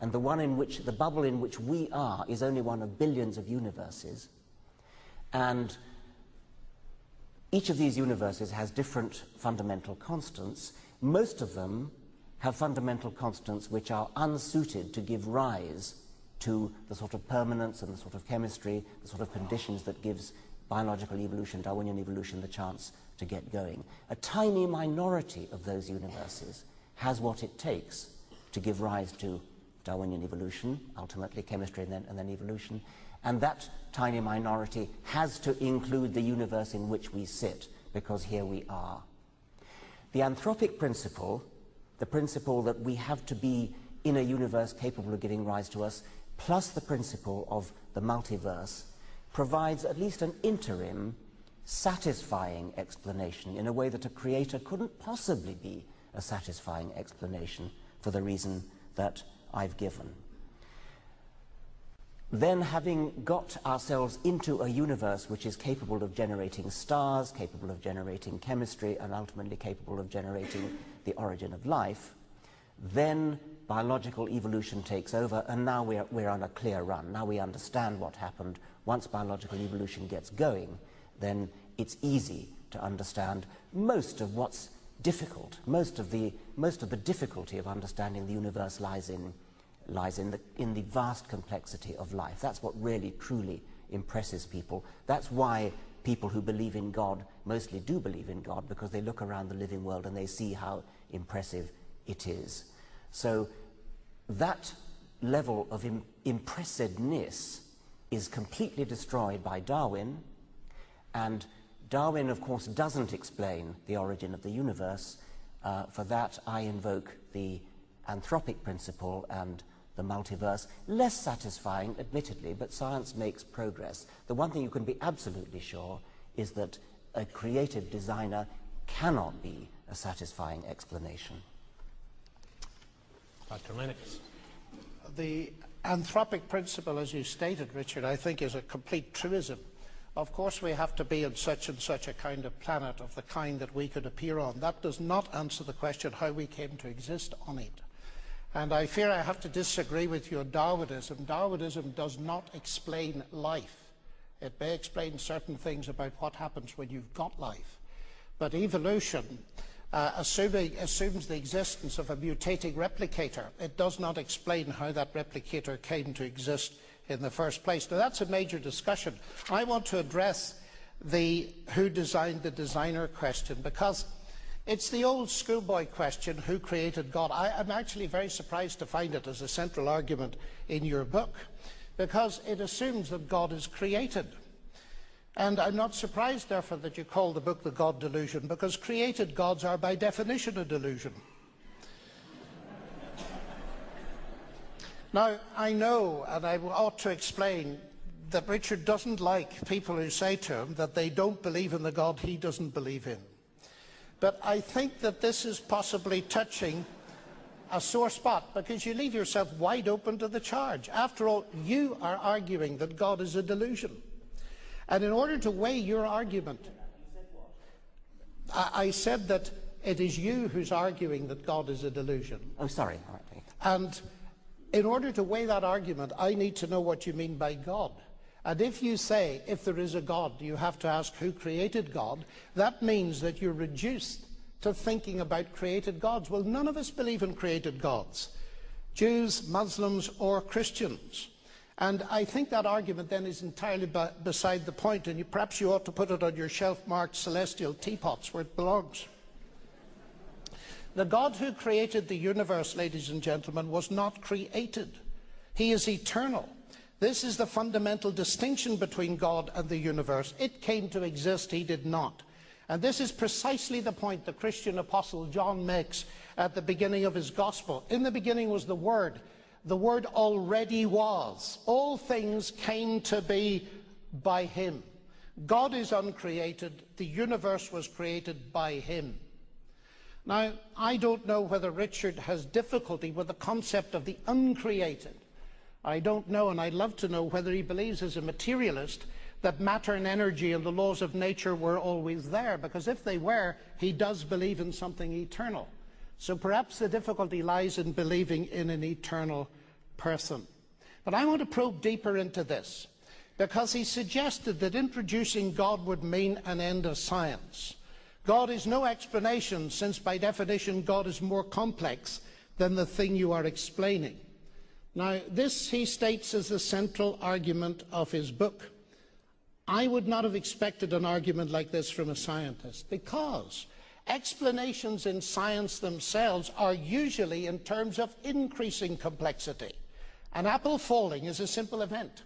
and the bubble in which we are is only one of billions of universes, and each of these universes has different fundamental constants. Most of them have fundamental constants which are unsuited to give rise to the sort of permanence and the sort of chemistry, the sort of conditions that gives biological evolution, Darwinian evolution, the chance to get going. A tiny minority of those universes has what it takes to give rise to Darwinian evolution, ultimately chemistry and then evolution, and that tiny minority has to include the universe in which we sit, because here we are. The anthropic principle, the principle that we have to be in a universe capable of giving rise to us, plus the principle of the multiverse, provides at least an interim, satisfying explanation in a way that a creator couldn't possibly be a satisfying explanation for the reason that I've given. Then, having got ourselves into a universe which is capable of generating stars, capable of generating chemistry, and ultimately capable of generating the origin of life, then biological evolution takes over, and now we're on a clear run. Now we understand what happened. Once biological evolution gets going, then it's easy to understand most of what's difficult. Most of the difficulty of understanding the universe lies in the vast complexity of life. That's what really, truly impresses people. That's why people who believe in God mostly do believe in God, because they look around the living world and they see how impressive it is. So that level of impressiveness is completely destroyed by Darwin, and Darwin, of course, doesn't explain the origin of the universe. For that, I invoke the anthropic principle and the multiverse. Less satisfying, admittedly, but science makes progress. The one thing you can be absolutely sure is that a creative designer cannot be a satisfying explanation. Dr. Lennox. The anthropic principle, as you stated, Richard, I think is a complete truism. Of course we have to be on such and such a kind of planet, of the kind that we could appear on. That does not answer the question how we came to exist on it. And I fear I have to disagree with you on Darwinism. Darwinism does not explain life. It may explain certain things about what happens when you've got life. But evolution assumes the existence of a mutating replicator. It does not explain how that replicator came to exist in the first place. Now that's a major discussion. I want to address the who designed the designer question, because it's the old schoolboy question, who created God? I'm actually very surprised to find it as a central argument in your book, because it assumes that God is created. And I'm not surprised, therefore, that you call the book The God Delusion, because created gods are by definition a delusion. Now, I know, and I ought to explain, that Richard doesn't like people who say to him that they don't believe in the God he doesn't believe in. But I think that this is possibly touching a sore spot, because you leave yourself wide open to the charge. After all, you are arguing that God is a delusion. And in order to weigh your argument, I said that it is you who's arguing that God is a delusion. Oh, sorry. All right. And in order to weigh that argument, I need to know what you mean by God. And if you say, if there is a God, you have to ask who created God, that means that you're reduced to thinking about created gods. Well, none of us believe in created gods, Jews, Muslims, or Christians. And I think that argument then is entirely beside the point, and perhaps you ought to put it on your shelf marked celestial teapots where it belongs. The God who created the universe, ladies and gentlemen, was not created. He is eternal. This is the fundamental distinction between God and the universe. It came to exist, he did not. And this is precisely the point the Christian apostle John makes at the beginning of his gospel. In the beginning was the Word. The Word already was. All things came to be by him. God is uncreated. The universe was created by him. Now, I don't know whether Richard has difficulty with the concept of the uncreated. I don't know, and I'd love to know whether he believes as a materialist that matter and energy and the laws of nature were always there, because if they were, he does believe in something eternal. So perhaps the difficulty lies in believing in an eternal person. But I want to probe deeper into this, because he suggested that introducing God would mean an end of science. God is no explanation, since by definition God is more complex than the thing you are explaining. Now, this, he states, is the central argument of his book. I would not have expected an argument like this from a scientist, because explanations in science themselves are usually in terms of increasing complexity. An apple falling is a simple event.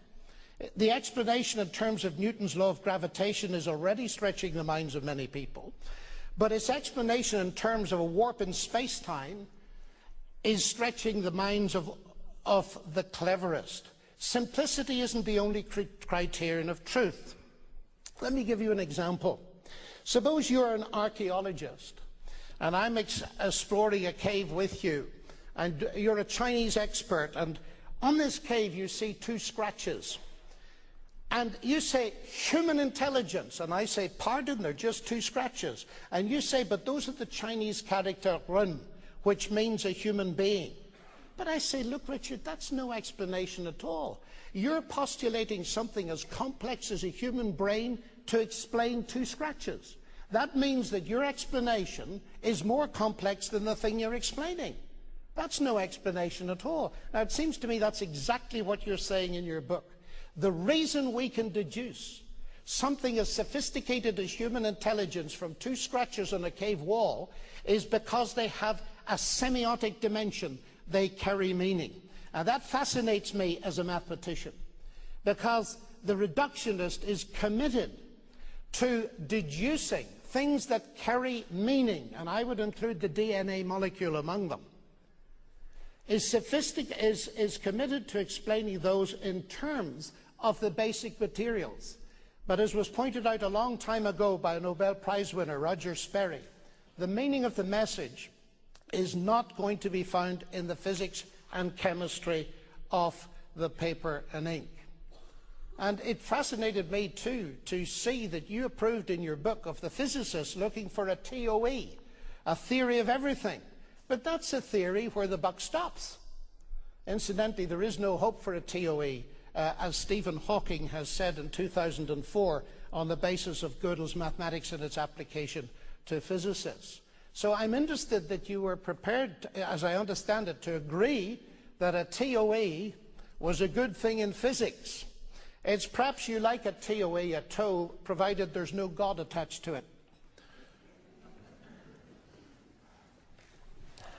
The explanation in terms of Newton's law of gravitation is already stretching the minds of many people, but its explanation in terms of a warp in space-time is stretching the minds of the cleverest. Simplicity isn't the only criterion of truth. Let me give you an example. Suppose you're an archaeologist, and I'm exploring a cave with you, and you're a Chinese expert, and on this cave you see two scratches. And you say, human intelligence, and I say, pardon, they're just two scratches. And you say, but those are the Chinese character run, which means a human being. But I say, look, Richard, that's no explanation at all. You're postulating something as complex as a human brain to explain two scratches. That means that your explanation is more complex than the thing you're explaining. That's no explanation at all. Now, it seems to me that's exactly what you're saying in your book. The reason we can deduce something as sophisticated as human intelligence from two scratches on a cave wall is because they have a semiotic dimension. They carry meaning. And that fascinates me as a mathematician, because the reductionist is committed to deducing things that carry meaning, and I would include the DNA molecule among them, is committed to explaining those in terms of the basic materials. But as was pointed out a long time ago by a Nobel Prize winner, Roger Sperry, the meaning of the message is not going to be found in the physics and chemistry of the paper and ink. And it fascinated me too to see that you approved in your book of the physicists looking for a TOE, a theory of everything. But that's a theory where the buck stops. Incidentally, there is no hope for a TOE, as Stephen Hawking has said in 2004, on the basis of Gödel's mathematics and its application to physicists. So I'm interested that you were prepared, as I understand it, to agree that a TOE was a good thing in physics. It's perhaps you like a TOE, a toe, provided there's no God attached to it.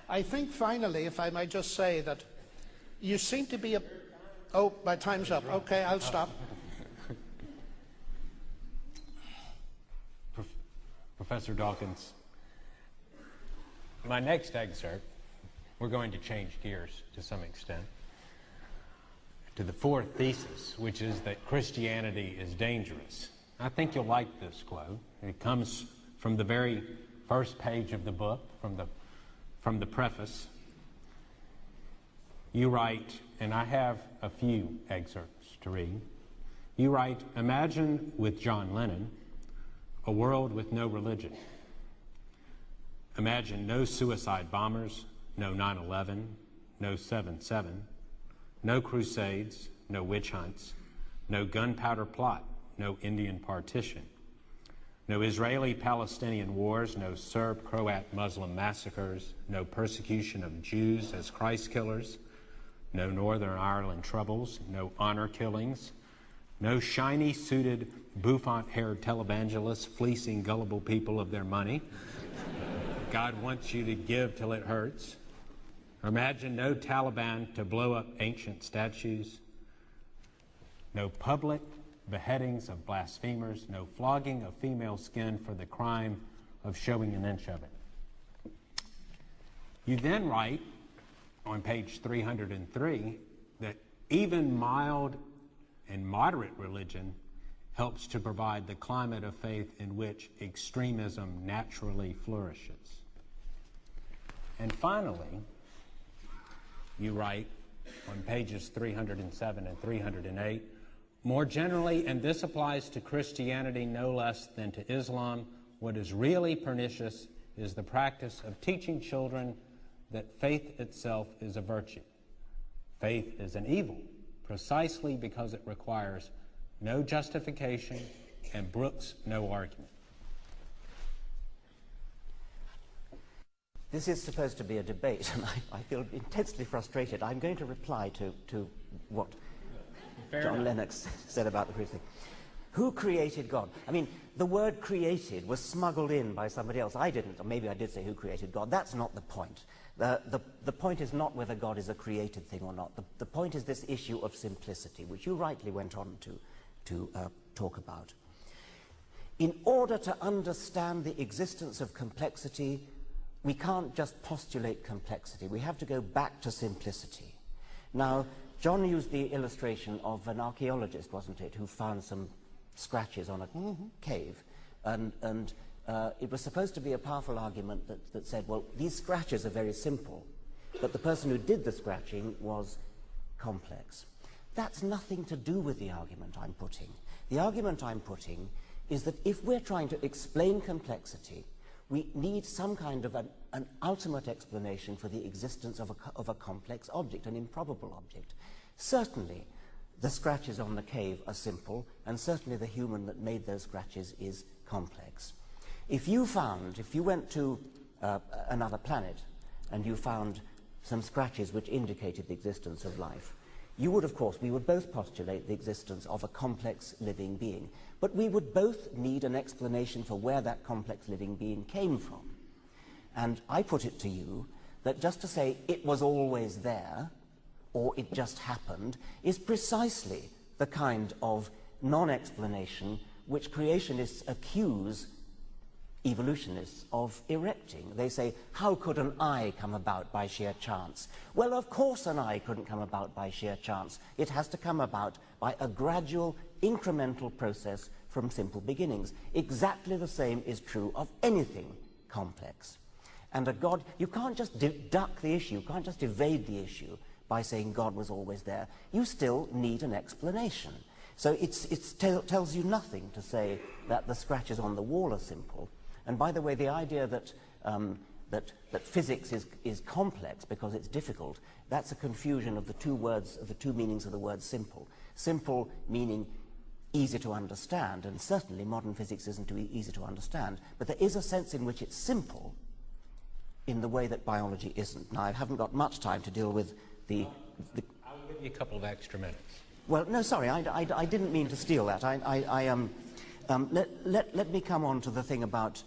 I think finally, if I might just say that you seem to be a... Oh, my time's up. Okay, I'll stop. Professor Dawkins, my next excerpt, we're going to change gears to some extent, to the fourth thesis, which is that Christianity is dangerous. I think you'll like this quote. It comes from the very first page of the book, from the preface. You write, and I have a few excerpts to read. You write, imagine with John Lennon, a world with no religion. Imagine no suicide bombers, no 9/11, no 7/7, no crusades, no witch hunts, no gunpowder plot, no Indian partition, no Israeli-Palestinian wars, no Serb-Croat-Muslim massacres, no persecution of Jews as Christ killers, no Northern Ireland troubles, no honor killings, no shiny-suited, bouffant-haired televangelists fleecing gullible people of their money. God wants you to give till it hurts. Imagine no Taliban to blow up ancient statues, no public beheadings of blasphemers, no flogging of female skin for the crime of showing an inch of it. You then write on page 303 that even mild and moderate religion helps to provide the climate of faith in which extremism naturally flourishes. And finally, you write on pages 307 and 308, more generally, and this applies to Christianity no less than to Islam, what is really pernicious is the practice of teaching children that faith itself is a virtue. Faith is an evil, precisely because it requires no justification and brooks no argument. This is supposed to be a debate, and I feel intensely frustrated. I'm going to reply to what John Lennox said about the thing. Who created God? I mean, the word created was smuggled in by somebody else. I didn't, or maybe I did say who created God. That's not the point. The point is not whether God is a created thing or not. The point is this issue of simplicity, which you rightly went on to talk about. In order to understand the existence of complexity, we can't just postulate complexity. We have to go back to simplicity. Now, John used the illustration of an archaeologist, wasn't it, who found some scratches on a cave. And it was supposed to be a powerful argument that said, well, these scratches are very simple, but the person who did the scratching was complex. That's nothing to do with the argument I'm putting. The argument I'm putting is that if we're trying to explain complexity, we need some kind of an ultimate explanation for the existence of a complex object, an improbable object. Certainly, the scratches on the cave are simple, and certainly the human that made those scratches is complex. If you went to another planet and you found some scratches which indicated the existence of life, you would, of course, we would both postulate the existence of a complex living being, but we would both need an explanation for where that complex living being came from. And I put it to you that just to say it was always there, or it just happened, is precisely the kind of non-explanation which creationists accuse evolutionists of erecting. They say, how could an eye come about by sheer chance? Well, of course an eye couldn't come about by sheer chance. It has to come about by a gradual, incremental process from simple beginnings. Exactly the same is true of anything complex. And a God, you can't just duck the issue, you can't just evade the issue by saying God was always there. You still need an explanation. So it tells you nothing to say that the scratches on the wall are simple. And by the way, the idea that that physics is complex because it's difficult, that's a confusion of the two words, of the two meanings of the word simple. Simple meaning easy to understand, and certainly modern physics isn't too easy to understand, but there is a sense in which it's simple in the way that biology isn't. Now, I haven't got much time to deal with the I'll give you a couple of extra minutes. Well, no, sorry, I didn't mean to steal that. Let me come on to the thing about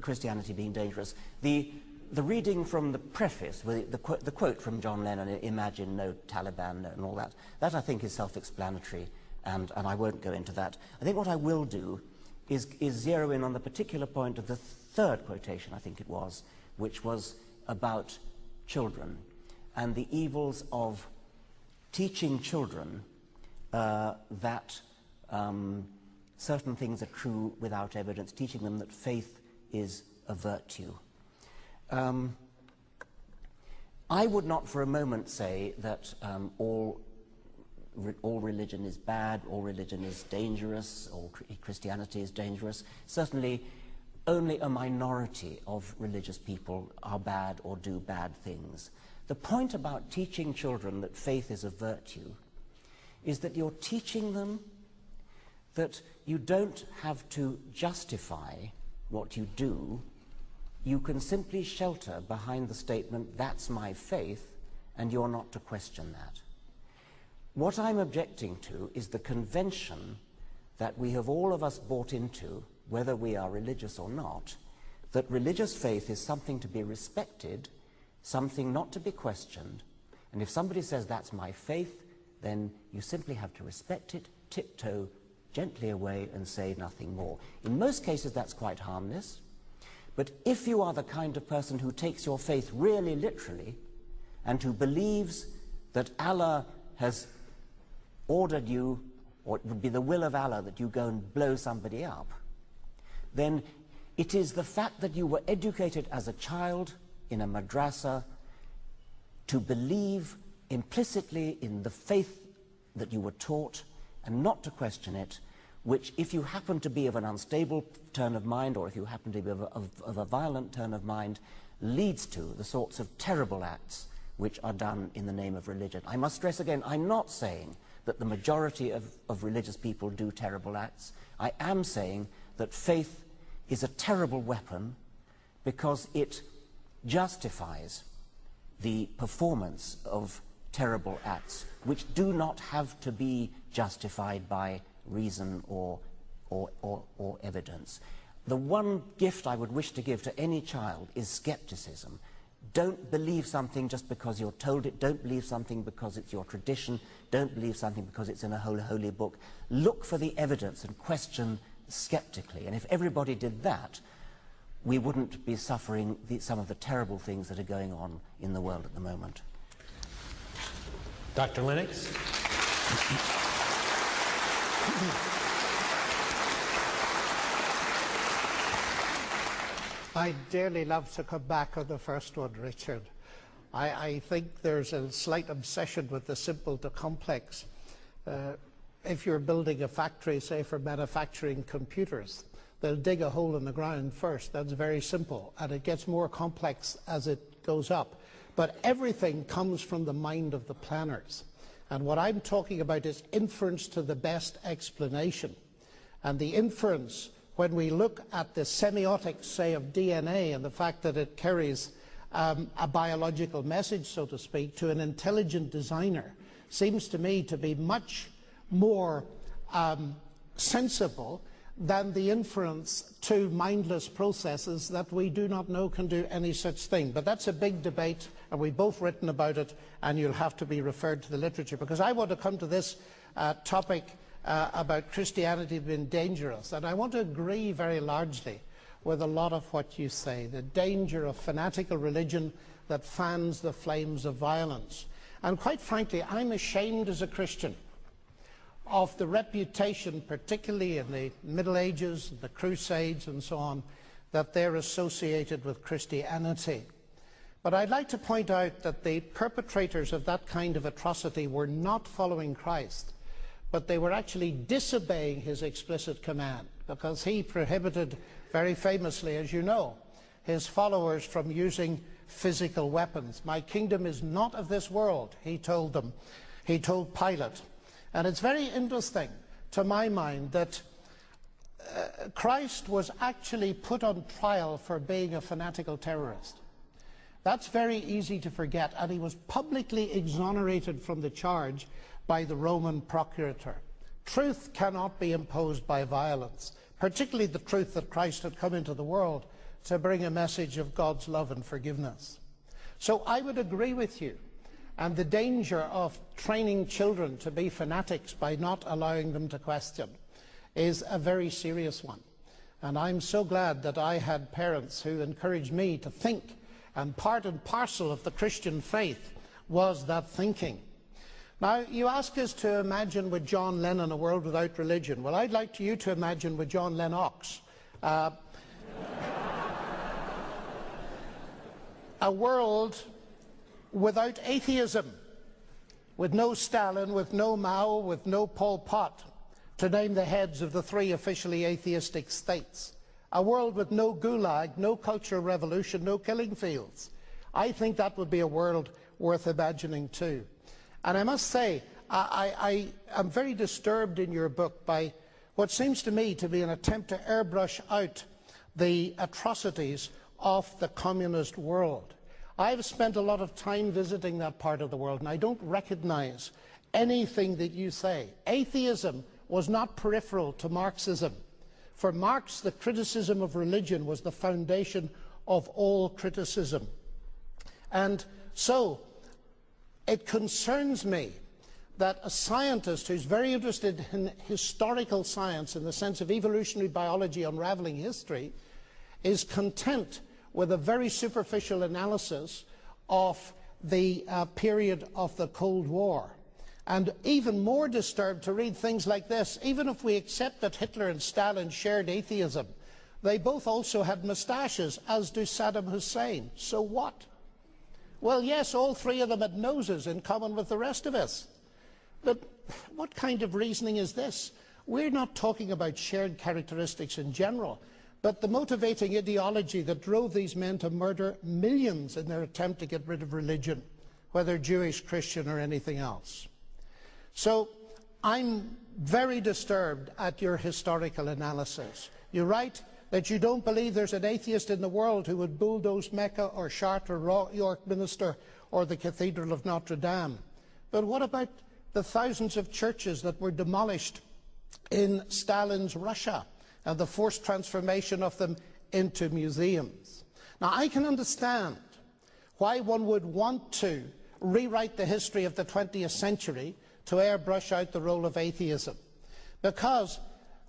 Christianity being dangerous. The reading from the preface, the quote from John Lennon, "Imagine no Taliban," and all that, that I think is self-explanatory, and I won't go into that. I think what I will do is zero in on the particular point of the third quotation, I think it was, which was about children and the evils of teaching children that certain things are true without evidence, teaching them that faith is a virtue. I would not for a moment say that all religion is bad, all religion is dangerous, or Christianity is dangerous. Certainly, only a minority of religious people are bad or do bad things. The point about teaching children that faith is a virtue is that you're teaching them that you don't have to justify what you do. You can simply shelter behind the statement, "That's my faith," and you're not to question that. What I'm objecting to is the convention that we have all of us bought into, whether we are religious or not, that religious faith is something to be respected, something not to be questioned, and if somebody says, "That's my faith," then you simply have to respect it, tiptoe gently away and say nothing more. In most cases that's quite harmless, but if you are the kind of person who takes your faith really literally and who believes that Allah has ordered you, or it would be the will of Allah that you go and blow somebody up, then it is the fact that you were educated as a child in a madrasa to believe implicitly in the faith that you were taught and not to question it, which, if you happen to be of an unstable turn of mind, or if you happen to be of a violent turn of mind, leads to the sorts of terrible acts which are done in the name of religion. I must stress again, I'm not saying that the majority of religious people do terrible acts. I am saying that faith is a terrible weapon because it justifies the performance of terrible acts, which do not have to be justified by reason or evidence. The one gift I would wish to give to any child is skepticism. Don't believe something just because you're told it. Don't believe something because it's your tradition. Don't believe something because it's in a holy book. Look for the evidence and question skeptically. And if everybody did that, we wouldn't be suffering some of the terrible things that are going on in the world at the moment. Dr. Lennox? I'd dearly love to come back on the first one, Richard. I think there's a slight obsession with the simple to complex. If you're building a factory, say for manufacturing computers, they'll dig a hole in the ground first. That's very simple, and it gets more complex as it goes up. But everything comes from the mind of the planners. And what I'm talking about is inference to the best explanation. And the inference, when we look at the semiotics, say, of DNA and the fact that it carries a biological message, so to speak, to an intelligent designer, seems to me to be much more sensible than the inference to mindless processes that we do not know can do any such thing. But that's a big debate, and we've both written about it, and you'll have to be referred to the literature, because I want to come to this topic about Christianity being dangerous, and I want to agree very largely with a lot of what you say, the danger of fanatical religion that fans the flames of violence. And quite frankly, I'm ashamed as a Christian of the reputation, particularly in the Middle Ages, the Crusades and so on, that they're associated with Christianity. But I'd like to point out that the perpetrators of that kind of atrocity were not following Christ, but they were actually disobeying his explicit command, because he prohibited, very famously, as you know, his followers from using physical weapons. My kingdom is not of this world, he told them. He told Pilate. And it's very interesting, to my mind, that Christ was actually put on trial for being a fanatical terrorist. That's very easy to forget, and he was publicly exonerated from the charge by the Roman procurator. Truth cannot be imposed by violence, particularly the truth that Christ had come into the world to bring a message of God's love and forgiveness. So I would agree with you, and the danger of training children to be fanatics by not allowing them to question is a very serious one. And I'm so glad that I had parents who encouraged me to think, and part and parcel of the Christian faith was that thinking. Now, you ask us to imagine with John Lennon a world without religion. Well, I'd like you to imagine with John Lenoxx a world without atheism, with no Stalin, with no Mao, with no Pol Pot, to name the heads of the 3 officially atheistic states. A world with no gulag, no cultural revolution, no killing fields. I think that would be a world worth imagining too. And I must say, I am very disturbed in your book by what seems to me to be an attempt to airbrush out the atrocities of the communist world. I've spent a lot of time visiting that part of the world, and I don't recognize anything that you say. Atheism was not peripheral to Marxism. For Marx, the criticism of religion was the foundation of all criticism. And so, it concerns me that a scientist who's very interested in historical science in the sense of evolutionary biology unraveling history is content with a very superficial analysis of the period of the Cold War. And even more disturbed to read things like this. Even if we accept that Hitler and Stalin shared atheism, they both also had moustaches, as do Saddam Hussein. So what? Well, yes, all 3 of them had noses in common with the rest of us. But what kind of reasoning is this? We're not talking about shared characteristics in general, but the motivating ideology that drove these men to murder millions in their attempt to get rid of religion, whether Jewish, Christian, or anything else. So I'm very disturbed at your historical analysis. You write that you don't believe there's an atheist in the world who would bulldoze Mecca or Chartres or York Minster or the Cathedral of Notre Dame. But what about the thousands of churches that were demolished in Stalin's Russia and the forced transformation of them into museums? Now, I can understand why one would want to rewrite the history of the 20th century to airbrush out the role of atheism, because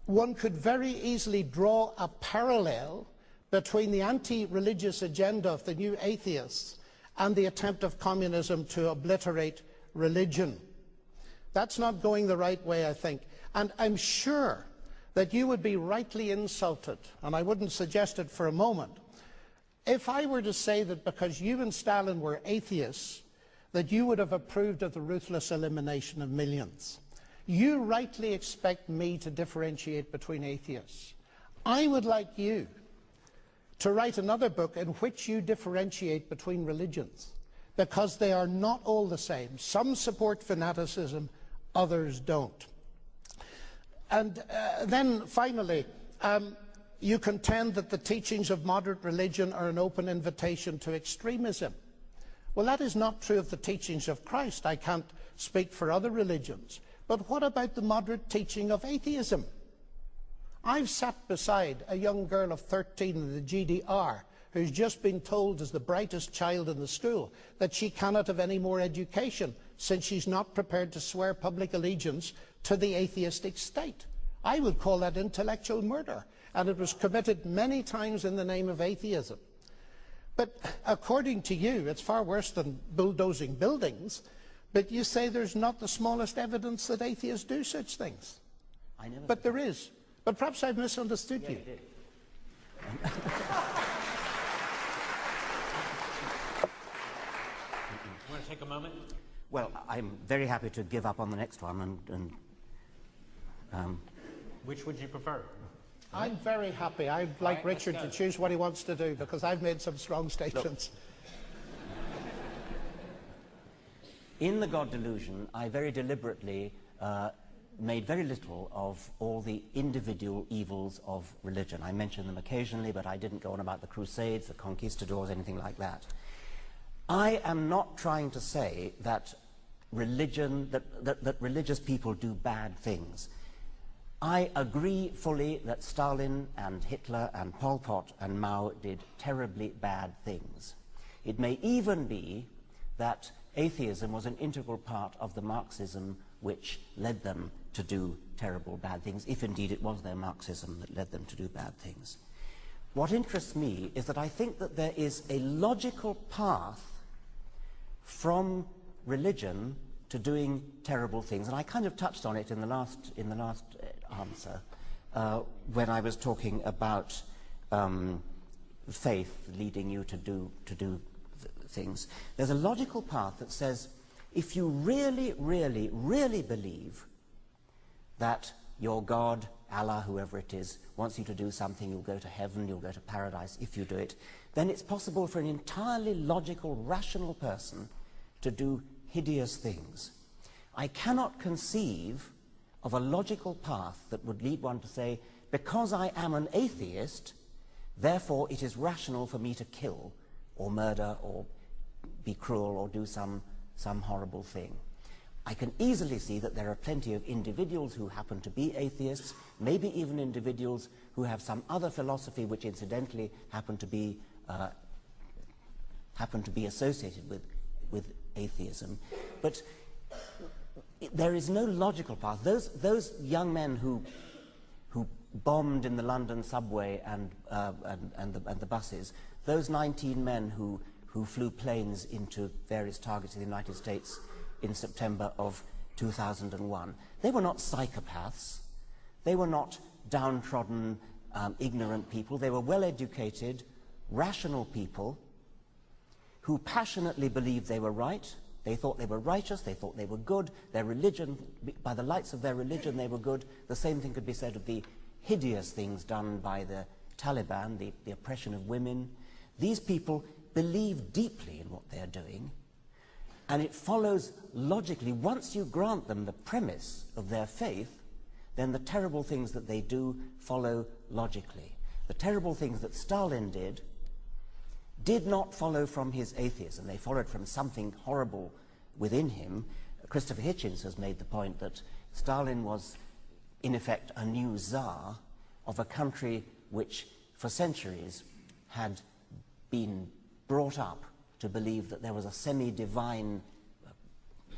one could very easily draw a parallel between the anti-religious agenda of the new atheists and the attempt of communism to obliterate religion. That's not going the right way, I think. And I'm sure that you would be rightly insulted, and I wouldn't suggest it for a moment, if I were to say that because you and Stalin were atheists, that you would have approved of the ruthless elimination of millions. You rightly expect me to differentiate between atheists. I would like you to write another book in which you differentiate between religions, because they are not all the same. Some support fanaticism, others don't. And then finally, you contend that the teachings of moderate religion are an open invitation to extremism. Well, that is not true of the teachings of Christ. I can't speak for other religions. But what about the moderate teaching of atheism? I've sat beside a young girl of 13 in the GDR who's just been told as the brightest child in the school that she cannot have any more education since she's not prepared to swear public allegiance to the atheistic state. I would call that intellectual murder, and it was committed many times in the name of atheism. But according to you, it's far worse than bulldozing buildings, but you say there's not the smallest evidence that atheists do such things. But there is. But perhaps I've misunderstood you. You did. to take a moment? Well, I'm very happy to give up on the next one Which would you prefer? I'm very happy. I'd like Richard to choose what he wants to do, because I've made some strong statements. In the God Delusion, I very deliberately made very little of all the individual evils of religion. I mentioned them occasionally, but I didn't go on about the Crusades, the conquistadors, anything like that. I am not trying to say that that religious people do bad things. I agree fully that Stalin and Hitler and Pol Pot and Mao did terribly bad things. It may even be that atheism was an integral part of the Marxism which led them to do terrible bad things, if indeed it was their Marxism that led them to do bad things. What interests me is that I think that there is a logical path from religion to doing terrible things, and I kind of touched on it in the last answer when I was talking about faith leading you to do things. There's a logical path that says if you really, really, really believe that your God, Allah, whoever it is, wants you to do something, you'll go to heaven, you'll go to paradise if you do it, then it's possible for an entirely logical, rational person to do hideous things. I cannot conceive of a logical path that would lead one to say, because I am an atheist, therefore it is rational for me to kill or murder or be cruel or do some horrible thing. I can easily see that there are plenty of individuals who happen to be atheists, maybe even individuals who have some other philosophy which incidentally happen to be associated with atheism. But there is no logical path. Those young men who bombed in the London subway and the buses, those 19 men who flew planes into various targets in the United States in September of 2001, they were not psychopaths. They were not downtrodden, ignorant people. They were well-educated, rational people who passionately believed they were right. They thought they were righteous, they thought they were good. Their religion, by the lights of their religion, they were good. The same thing could be said of the hideous things done by the Taliban, the oppression of women. These people believe deeply in what they're doing, and it follows logically, once you grant them the premise of their faith, then the terrible things that they do follow logically. The terrible things that Stalin did not follow from his atheism. They followed from something horrible within him. Christopher Hitchens has made the point that Stalin was, in effect, a new Tsar of a country which, for centuries, had been brought up to believe that there was a semi-divine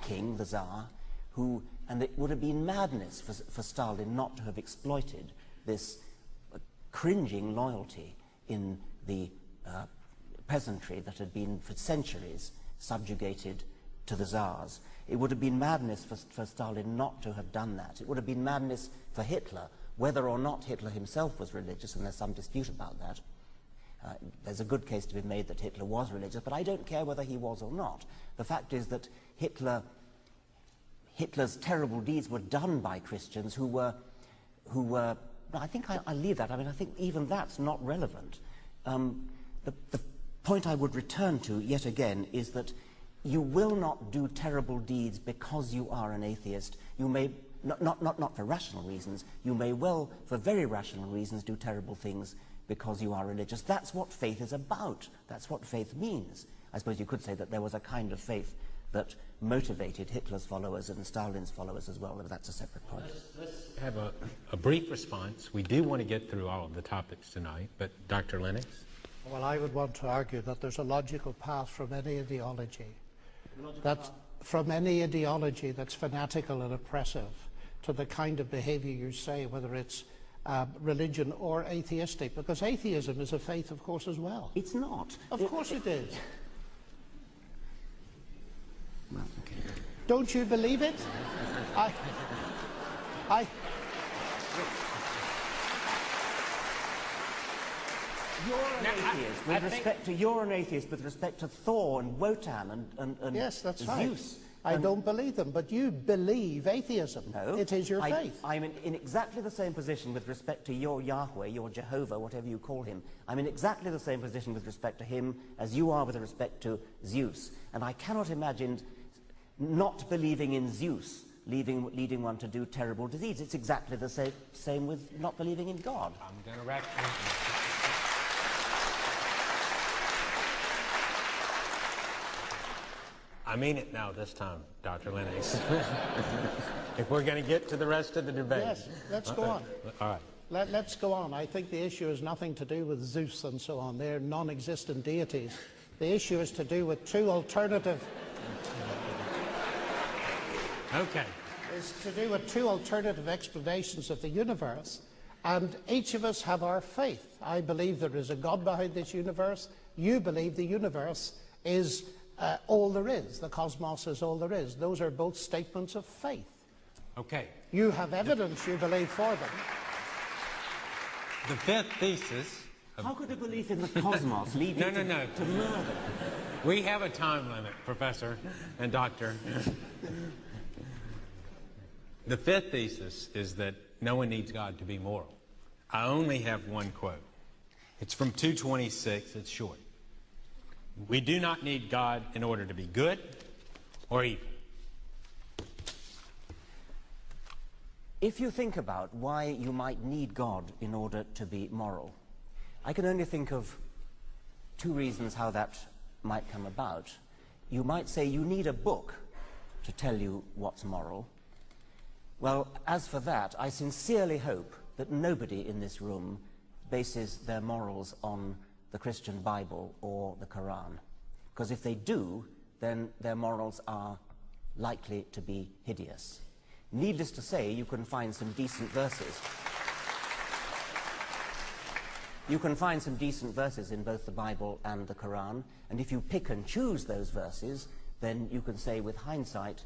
king, the Tsar, and it would have been madness for Stalin not to have exploited this cringing loyalty in the peasantry that had been for centuries subjugated to the Tsars. It would have been madness for Stalin not to have done that. It would have been madness for Hitler, whether or not Hitler himself was religious, and there's some dispute about that. There's a good case to be made that Hitler was religious, but I don't care whether he was or not. The fact is that Hitler's terrible deeds were done by Christians who were I think I'll leave that. I mean, I think even that's not relevant. The point I would return to, yet again, is that you will not do terrible deeds because you are an atheist. You may, not for rational reasons, you may well, for very rational reasons, do terrible things because you are religious. That's what faith is about. That's what faith means. I suppose you could say that there was a kind of faith that motivated Hitler's followers and Stalin's followers as well, but that's a separate point. Let's have a brief response. We do want to get through all of the topics tonight, but Dr. Lennox? Well, I would want to argue that there's a logical path from any ideology. From any ideology that's fanatical and oppressive to the kind of behavior you say, whether it's religion or atheistic, because atheism is a faith, of course, as well. It's not. Of course it is. Well, okay. Don't you believe it? You're an atheist with respect to Thor and Wotan and Yes, that's Zeus. right. I don't believe them, but you believe atheism. No. It is your faith. I'm in exactly the same position with respect to your Yahweh, your Jehovah, whatever you call him. I'm in exactly the same position with respect to him as you are with respect to Zeus. And I cannot imagine not believing in Zeus leading one to do terrible deeds. It's exactly the same with not believing in God. I'm going to wrap you. I mean it now this time, Dr. Lennox. If we're going to get to the rest of the debate. Yes, let's go on. All right. Let's go on. I think the issue has nothing to do with Zeus and so on. They're non-existent deities. The issue is to do with two alternative... Okay. Is to do with two alternative explanations of the universe, and each of us have our faith. I believe there is a God behind this universe. You believe the universe is all there is. The cosmos is all there is. Those are both statements of faith. Okay. You have evidence you believe for them. The fifth thesis... How could a belief in the cosmos lead you to murder? We have a time limit, Professor and Doctor. The fifth thesis is that no one needs God to be moral. I only have one quote. It's from 2:26. It's short. We do not need God in order to be good or evil. If you think about why you might need God in order to be moral, I can only think of two reasons how that might come about. You might say you need a book to tell you what's moral. Well, as for that, I sincerely hope that nobody in this room bases their morals on the Christian Bible or the Quran. Because if they do, then their morals are likely to be hideous. Needless to say, you can find some decent verses. You can find some decent verses in both the Bible and the Quran, and if you pick and choose those verses, then you can say with hindsight,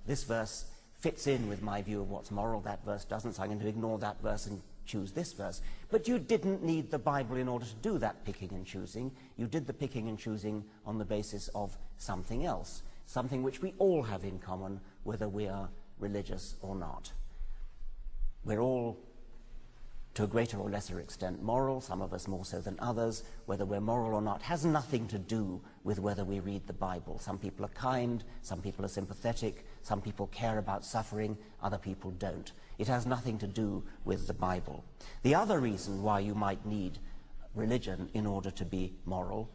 this verse fits in with my view of what's moral, that verse doesn't, so I'm going to ignore that verse and choose this verse. But you didn't need the Bible in order to do that picking and choosing. You did the picking and choosing on the basis of something else, something which we all have in common, whether we are religious or not. We're all, to a greater or lesser extent, moral, some of us more so than others. Whether we're moral or not has nothing to do with whether we read the Bible. Some people are kind, some people are sympathetic, some people care about suffering, other people don't. It has nothing to do with the Bible. The other reason why you might need religion in order to be moral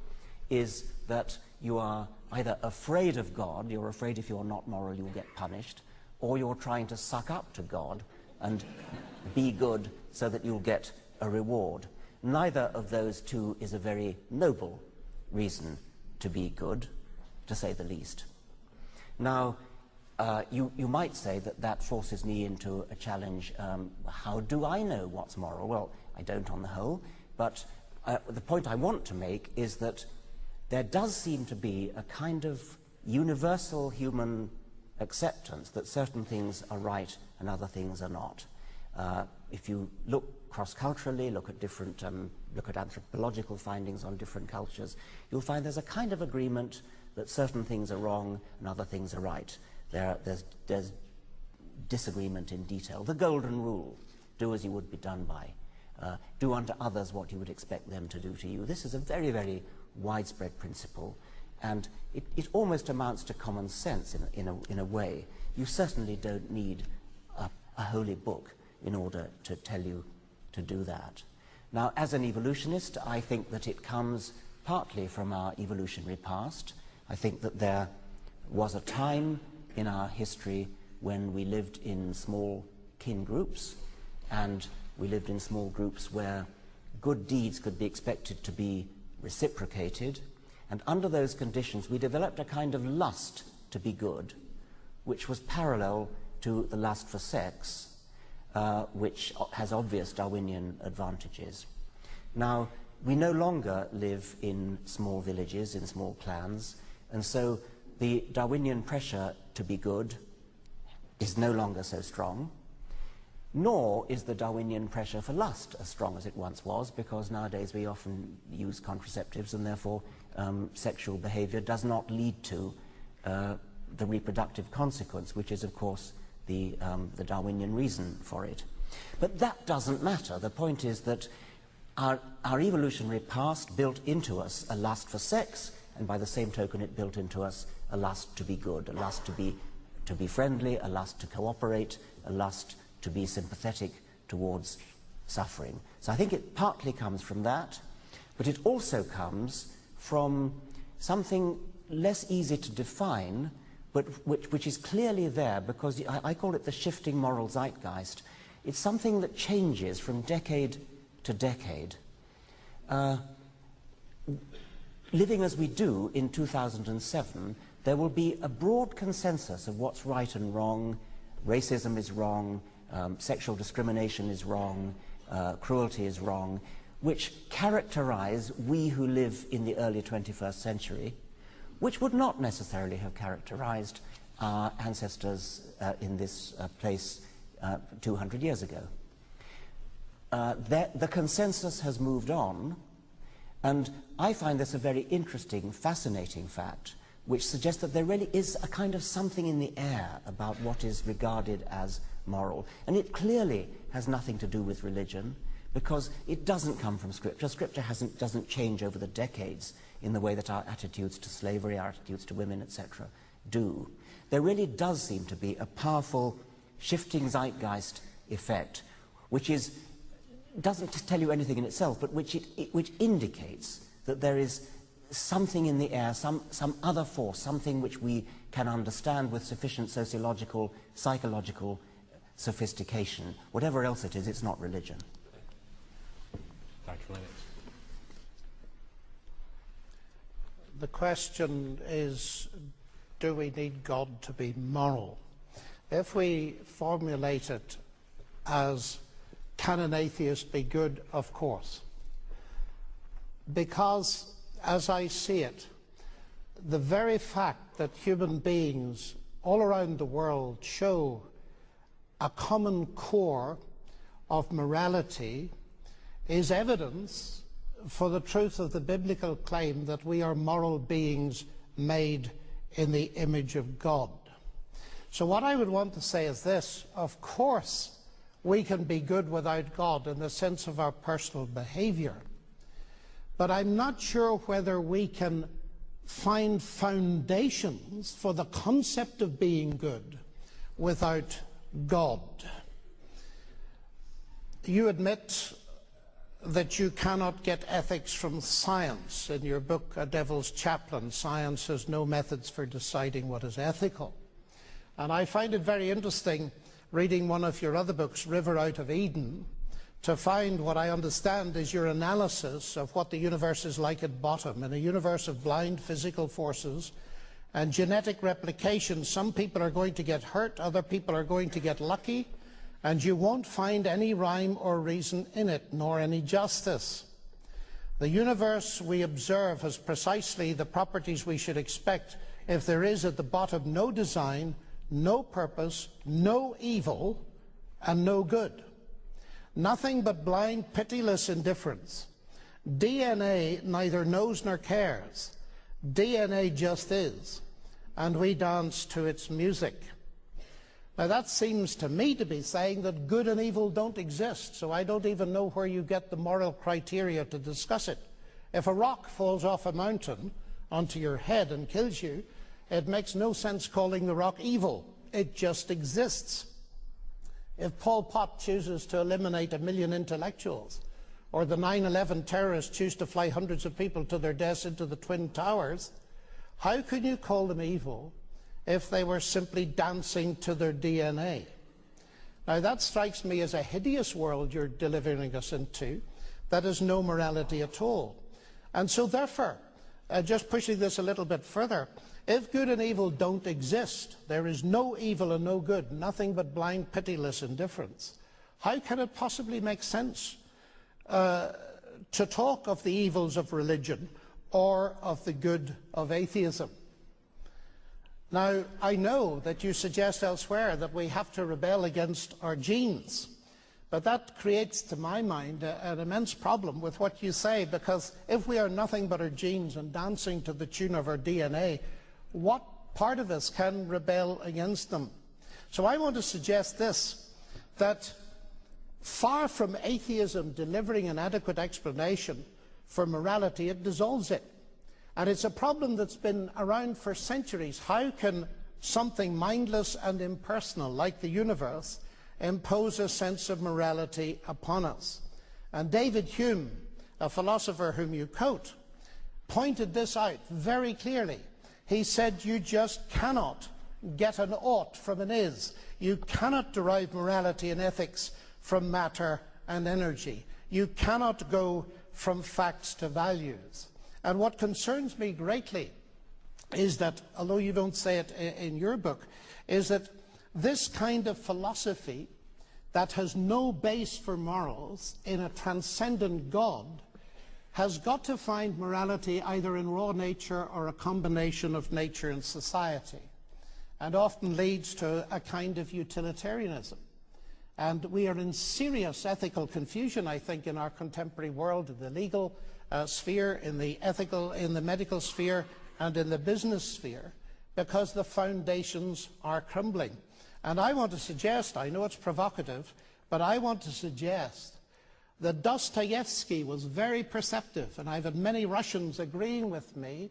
is that you are either afraid of God, you're afraid if you're not moral you'll get punished, or you're trying to suck up to God and be good so that you'll get a reward. Neither of those two is a very noble reason to be good, to say the least. Now, you might say that that forces me into a challenge. How do I know what's moral? Well, I don't on the whole, but the point I want to make is that there does seem to be a kind of universal human acceptance that certain things are right and other things are not. If you look cross-culturally, look at anthropological findings on different cultures, you'll find there's a kind of agreement that certain things are wrong and other things are right. There's disagreement in detail. The golden rule, do as you would be done by. Do unto others what you would expect them to do to you. This is a very, very widespread principle, and it almost amounts to common sense in a way. You certainly don't need a holy book in order to tell you to do that. Now, as an evolutionist, I think that it comes partly from our evolutionary past. I think that there was a time in our history when we lived in small kin groups, and we lived in small groups where good deeds could be expected to be reciprocated, and under those conditions we developed a kind of lust to be good, which was parallel to the lust for sex, which has obvious Darwinian advantages. Now, we no longer live in small villages, in small clans, and so the Darwinian pressure to be good is no longer so strong. Nor is the Darwinian pressure for lust as strong as it once was, because nowadays we often use contraceptives, and therefore sexual behavior does not lead to the reproductive consequence, which is, of course, the Darwinian reason for it. But that doesn't matter. The point is that our evolutionary past built into us a lust for sex, and by the same token it built into us a lust to be good, a lust to be friendly, a lust to cooperate, a lust to be sympathetic towards suffering. So I think it partly comes from that, but it also comes from something less easy to define, but which is clearly there, because I call it the shifting moral zeitgeist. It's something that changes from decade to decade. Living as we do in 2007, there will be a broad consensus of what's right and wrong. Racism is wrong, sexual discrimination is wrong, cruelty is wrong, which characterize we who live in the early 21st century, which would not necessarily have characterized our ancestors in this place 200 years ago. The consensus has moved on, and I find this a very interesting, fascinating fact, which suggests that there really is a kind of something in the air about what is regarded as moral. And it clearly has nothing to do with religion, because it doesn't come from Scripture. Scripture doesn't change over the decades in the way that our attitudes to slavery, our attitudes to women, etc. do. There really does seem to be a powerful shifting zeitgeist effect, which doesn't tell you anything in itself, but which indicates that there is something in the air, some other force, something which we can understand with sufficient sociological, psychological sophistication. Whatever else it is, it's not religion. Dr. Lennox. The question is, do we need God to be moral? If we formulate it as, can an atheist be good? Of course. Because, as I see it, the very fact that human beings all around the world show a common core of morality is evidence for the truth of the biblical claim that we are moral beings made in the image of God. So what I would want to say is this: of course we can be good without God in the sense of our personal behavior, but I'm not sure whether we can find foundations for the concept of being good without God. You admit that you cannot get ethics from science. In your book, A Devil's Chaplain, science has no methods for deciding what is ethical. And I find it very interesting, reading one of your other books, River Out of Eden, to find what I understand is your analysis of what the universe is like at bottom. In a universe of blind physical forces and genetic replication, some people are going to get hurt, other people are going to get lucky, and you won't find any rhyme or reason in it, nor any justice. The universe we observe has precisely the properties we should expect if there is at the bottom no design, no purpose, no evil, and no good. Nothing but blind, pitiless indifference. DNA neither knows nor cares. DNA just is, and we dance to its music. Now that seems to me to be saying that good and evil don't exist, so I don't even know where you get the moral criteria to discuss it. If a rock falls off a mountain onto your head and kills you, it makes no sense calling the rock evil. It just exists. If Pol Pot chooses to eliminate 1 million intellectuals, or the 9/11 terrorists choose to fly hundreds of people to their deaths into the Twin Towers, how can you call them evil if they were simply dancing to their DNA? Now that strikes me as a hideous world you're delivering us into, that has no morality at all. And so therefore, just pushing this a little bit further, if good and evil don't exist, there is no evil and no good, nothing but blind, pitiless indifference, how can it possibly make sense to talk of the evils of religion or of the good of atheism? Now, I know that you suggest elsewhere that we have to rebel against our genes. But that creates, to my mind, an immense problem with what you say, because if we are nothing but our genes and dancing to the tune of our DNA, what part of us can rebel against them? So I want to suggest this, that far from atheism delivering an adequate explanation for morality, it dissolves it. And it's a problem that's been around for centuries. How can something mindless and impersonal like the universe impose a sense of morality upon us? And David Hume, a philosopher whom you quote, pointed this out very clearly. He said, you just cannot get an ought from an is. You cannot derive morality and ethics from matter and energy. You cannot go from facts to values. And what concerns me greatly is that, although you don't say it in your book, is that this kind of philosophy that has no base for morals in a transcendent God has got to find morality either in raw nature or a combination of nature and society, and often leads to a kind of utilitarianism. And we are in serious ethical confusion, I think, in our contemporary world, in the legal sphere, in the ethical, in the medical sphere, and in the business sphere, because the foundations are crumbling. And I want to suggest, I know it's provocative, but I want to suggest that Dostoevsky was very perceptive, and I've had many Russians agreeing with me,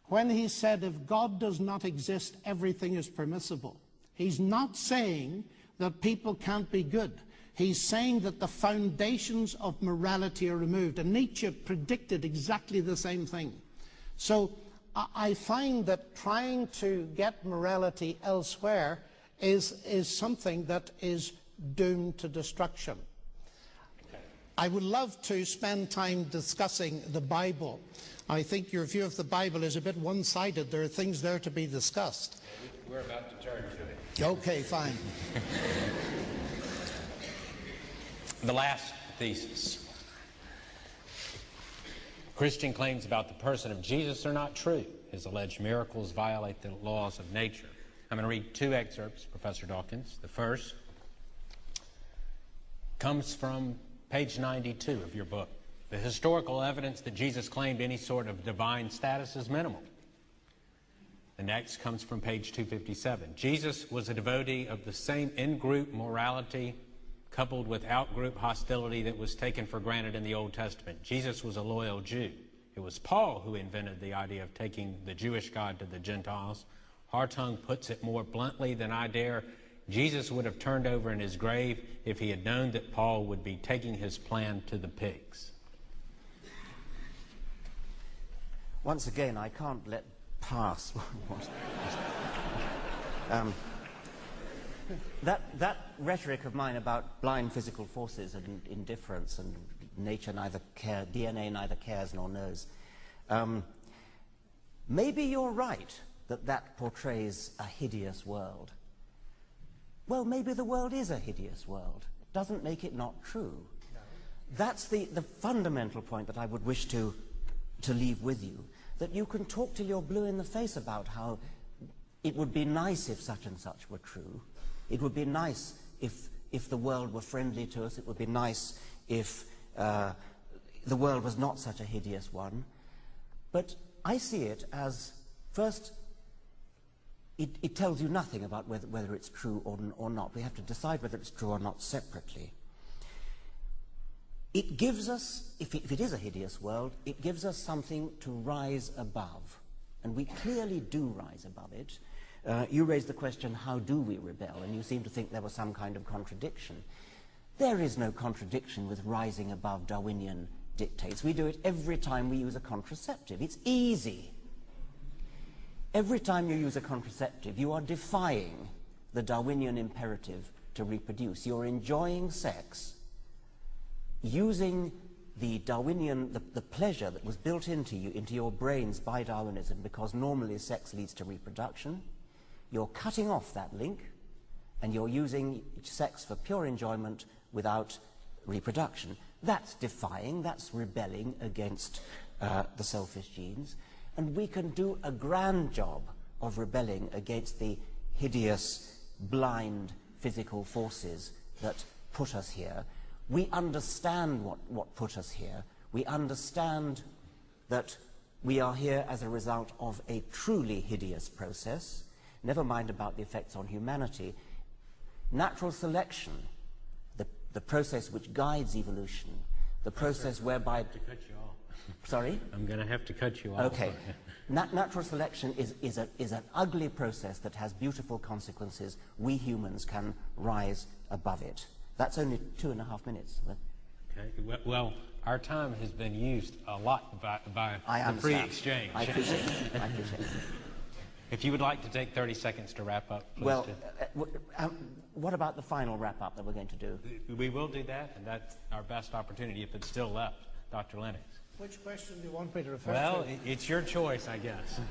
when he said, if God does not exist, everything is permissible. He's not saying that people can't be good. He's saying that the foundations of morality are removed. And Nietzsche predicted exactly the same thing. So I find that trying to get morality elsewhere is something that is doomed to destruction. I would love to spend time discussing the Bible. I think your view of the Bible is a bit one-sided. There are things there to be discussed. We're about to turn to it. Okay, fine. The last thesis. Christian claims about the person of Jesus are not true. His alleged miracles violate the laws of nature. I'm going to read two excerpts, Professor Dawkins. The first comes from page 92 of your book. The historical evidence that Jesus claimed any sort of divine status is minimal. The next comes from page 257. Jesus was a devotee of the same in-group morality coupled with out-group hostility that was taken for granted in the Old Testament. Jesus was a loyal Jew. It was Paul who invented the idea of taking the Jewish God to the Gentiles. Hartung puts it more bluntly than I dare. Jesus would have turned over in his grave if he had known that Paul would be taking his plan to the pigs. Once again, I can't let pass. That rhetoric of mine about blind physical forces and indifference and nature neither cares, DNA neither cares nor knows. Maybe you're right that portrays a hideous world. Well, maybe the world is a hideous world. It doesn't make it not true. No. That's the fundamental point that I would wish to leave with you, that you can talk till you're blue in the face about how it would be nice if such and such were true. It would be nice if the world were friendly to us. It would be nice if the world was not such a hideous one. But I see it as, first, it tells you nothing about whether it's true or not. We have to decide whether it's true or not separately. It gives us, if it is a hideous world, it gives us something to rise above. And we clearly do rise above it. You raised the question, how do we rebel? And you seem to think there was some kind of contradiction. There is no contradiction with rising above Darwinian dictates. We do it every time we use a contraceptive. It's easy. Every time you use a contraceptive, you are defying the Darwinian imperative to reproduce. You're enjoying sex, using the Darwinian, the pleasure that was built into you, into your brains by Darwinism, because normally sex leads to reproduction. You're cutting off that link, and you're using sex for pure enjoyment without reproduction. That's defying, that's rebelling against the selfish genes. And we can do a grand job of rebelling against the hideous, blind physical forces that put us here. We understand what put us here. We understand that we are here as a result of a truly hideous process, never mind about the effects on humanity. Natural selection, the process which guides evolution, the process whereby... To cut you off. Sorry? I'm going to have to cut you off. Okay. Natural selection is an ugly process that has beautiful consequences. We humans can rise above it. That's only 2.5 minutes. Okay. Well, our time has been used a lot by the pre-exchange. I appreciate it. I appreciate it. If you would like to take 30 seconds to wrap up, please well, do. What about the final wrap-up that we're going to do? We will do that, and that's our best opportunity if it's still left. Dr. Lennox. Which question do you want me to refer to? Well, it's your choice, I guess.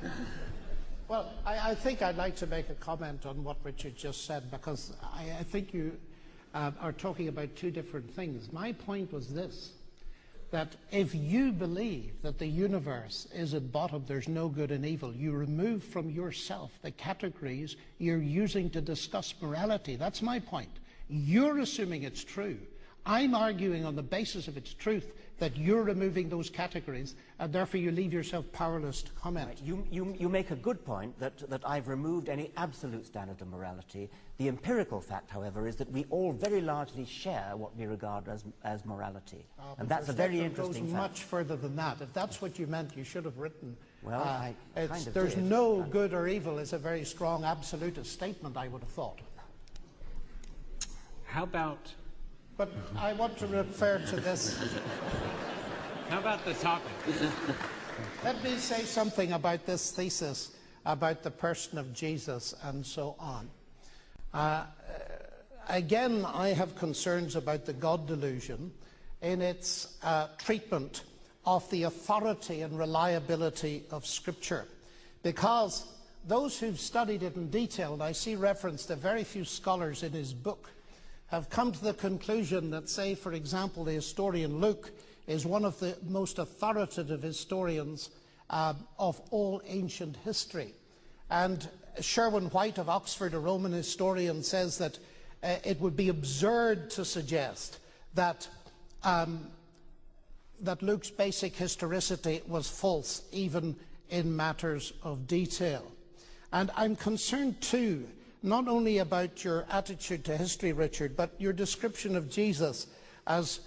Well, I think I'd like to make a comment on what Richard just said, because I think you are talking about two different things. My point was this, that if you believe that the universe is at bottom, there's no good and evil, you remove from yourself the categories you're using to discuss morality. That's my point. You're assuming it's true. I'm arguing on the basis of its truth that you're removing those categories, and therefore you leave yourself powerless to comment. Right. You make a good point that I've removed any absolute standard of morality. The empirical fact, however, is that we all very largely share what we regard as morality. And that's a very interesting fact. It goes much further than that. If that's what you meant, you should have written. Well, I kind of there's did. no good or evil is a very strong absolutist statement, I would have thought. How about... But I want to refer to this. How about the topic? Let me say something about this thesis about the person of Jesus and so on. Again, I have concerns about the God delusion in its treatment of the authority and reliability of Scripture. Because those who've studied it in detail, and I see reference to very few scholars in his book, have come to the conclusion that, say, for example, the historian Luke is one of the most authoritative historians of all ancient history. And Sherwin White of Oxford, a Roman historian, says that it would be absurd to suggest that, that Luke's basic historicity was false, even in matters of detail. And I'm concerned too, not only about your attitude to history, Richard, but your description of Jesus as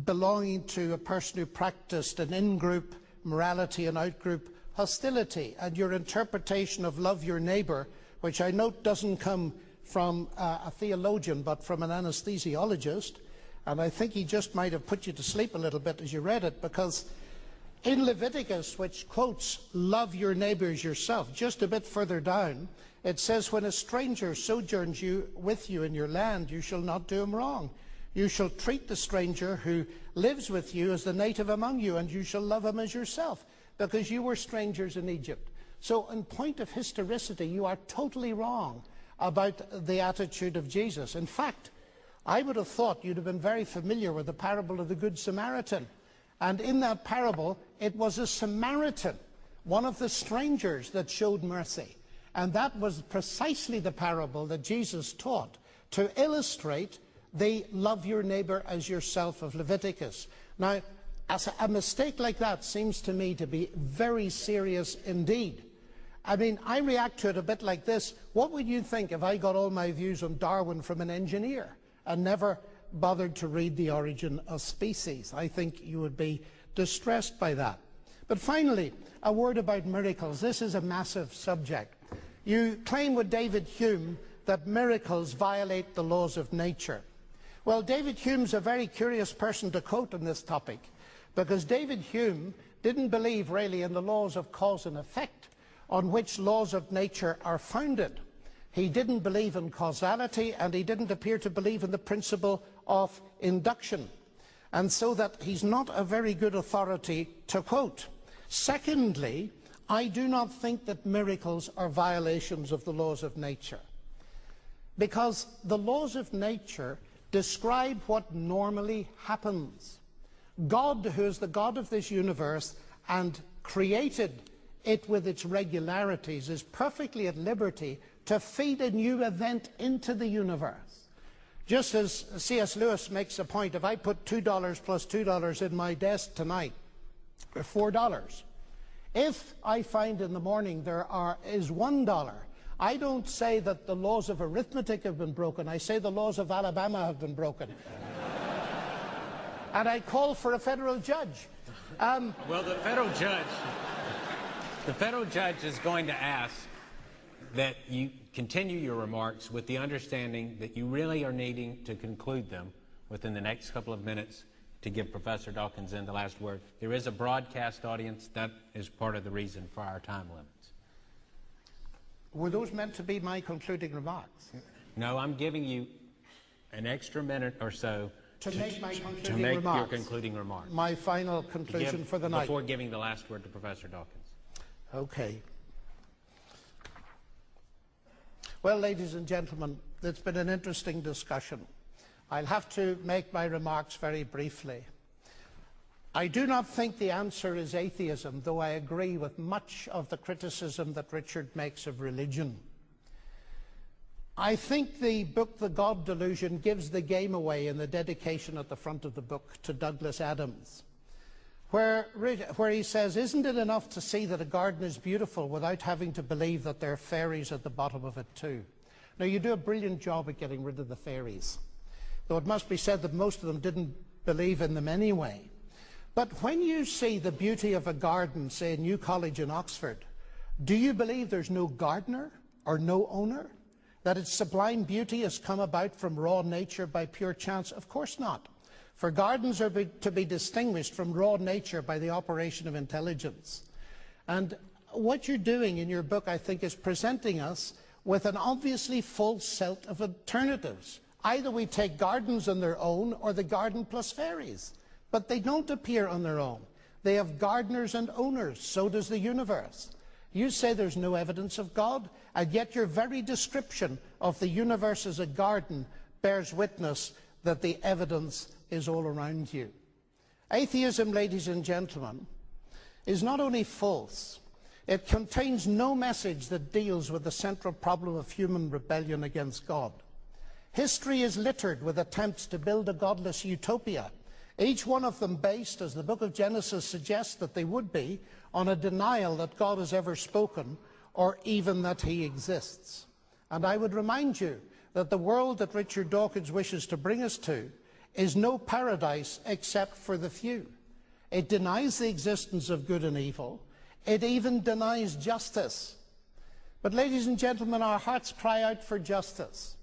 belonging to a person who practiced an in-group morality and out-group hostility, and your interpretation of love your neighbour, which I note doesn't come from a theologian but from an anesthesiologist, and I think he just might have put you to sleep a little bit as you read it, because in Leviticus, which quotes love your neighbours yourself, just a bit further down, it says, when a stranger sojourns with you in your land, you shall not do him wrong. You shall treat the stranger who lives with you as the native among you, and you shall love him as yourself, because you were strangers in Egypt. So in point of historicity, you are totally wrong about the attitude of Jesus. In fact, I would have thought you'd have been very familiar with the parable of the Good Samaritan. And in that parable, it was a Samaritan, one of the strangers, that showed mercy. And that was precisely the parable that Jesus taught to illustrate the love your neighbour as yourself of Leviticus. Now, a mistake like that seems to me to be very serious indeed. I mean, I react to it a bit like this. What would you think if I got all my views on Darwin from an engineer and never bothered to read The Origin of Species? I think you would be distressed by that. But finally, a word about miracles. This is a massive subject. You claim with David Hume that miracles violate the laws of nature. Well, David Hume's a very curious person to quote on this topic, because David Hume didn't believe really in the laws of cause and effect on which laws of nature are founded. He didn't believe in causality, and he didn't appear to believe in the principle of induction. And so that he's not a very good authority to quote. Secondly, I do not think that miracles are violations of the laws of nature, because the laws of nature describe what normally happens. God, who is the God of this universe and created it with its regularities, is perfectly at liberty to feed a new event into the universe. Just as C.S. Lewis makes a point, if I put $2 plus $2 in my desk tonight, $4. If I find in the morning is $1, I don't say that the laws of arithmetic have been broken. I say the laws of Alabama have been broken. And I call for a federal judge. Well, the federal judge is going to ask that you continue your remarks with the understanding that you really are needing to conclude them within the next couple of minutes to give Professor Dawkins the last word. There is a broadcast audience. That is part of the reason for our time limits. Were those meant to be my concluding remarks? No, I'm giving you an extra minute or so to make my concluding to make remarks. your concluding remarks. My final conclusion for the night. Before giving the last word to Professor Dawkins. Okay. Well, ladies and gentlemen, it's been an interesting discussion. I'll have to make my remarks very briefly. I do not think the answer is atheism, though I agree with much of the criticism that Richard makes of religion. I think the book, The God Delusion, gives the game away in the dedication at the front of the book to Douglas Adams, where he says, isn't it enough to see that a garden is beautiful without having to believe that there are fairies at the bottom of it too? Now, you do a brilliant job at getting rid of the fairies, though it must be said that most of them didn't believe in them anyway. But when you see the beauty of a garden, say, in New College in Oxford, do you believe there's no gardener or no owner? That its sublime beauty has come about from raw nature by pure chance? Of course not. For gardens are to be distinguished from raw nature by the operation of intelligence. And what you're doing in your book, I think, is presenting us with an obviously false set of alternatives. Either we take gardens on their own or the garden plus fairies. But they don't appear on their own. They have gardeners and owners. So does the universe. You say there's no evidence of God, and yet your very description of the universe as a garden bears witness that the evidence is all around you. Atheism, ladies and gentlemen, is not only false, it contains no message that deals with the central problem of human rebellion against God. History is littered with attempts to build a godless utopia, each one of them based, as the book of Genesis suggests that they would be, on a denial that God has ever spoken or even that he exists. And I would remind you that the world that Richard Dawkins wishes to bring us to is no paradise except for the few. It denies the existence of good and evil. It even denies justice. But ladies and gentlemen, our hearts cry out for justice.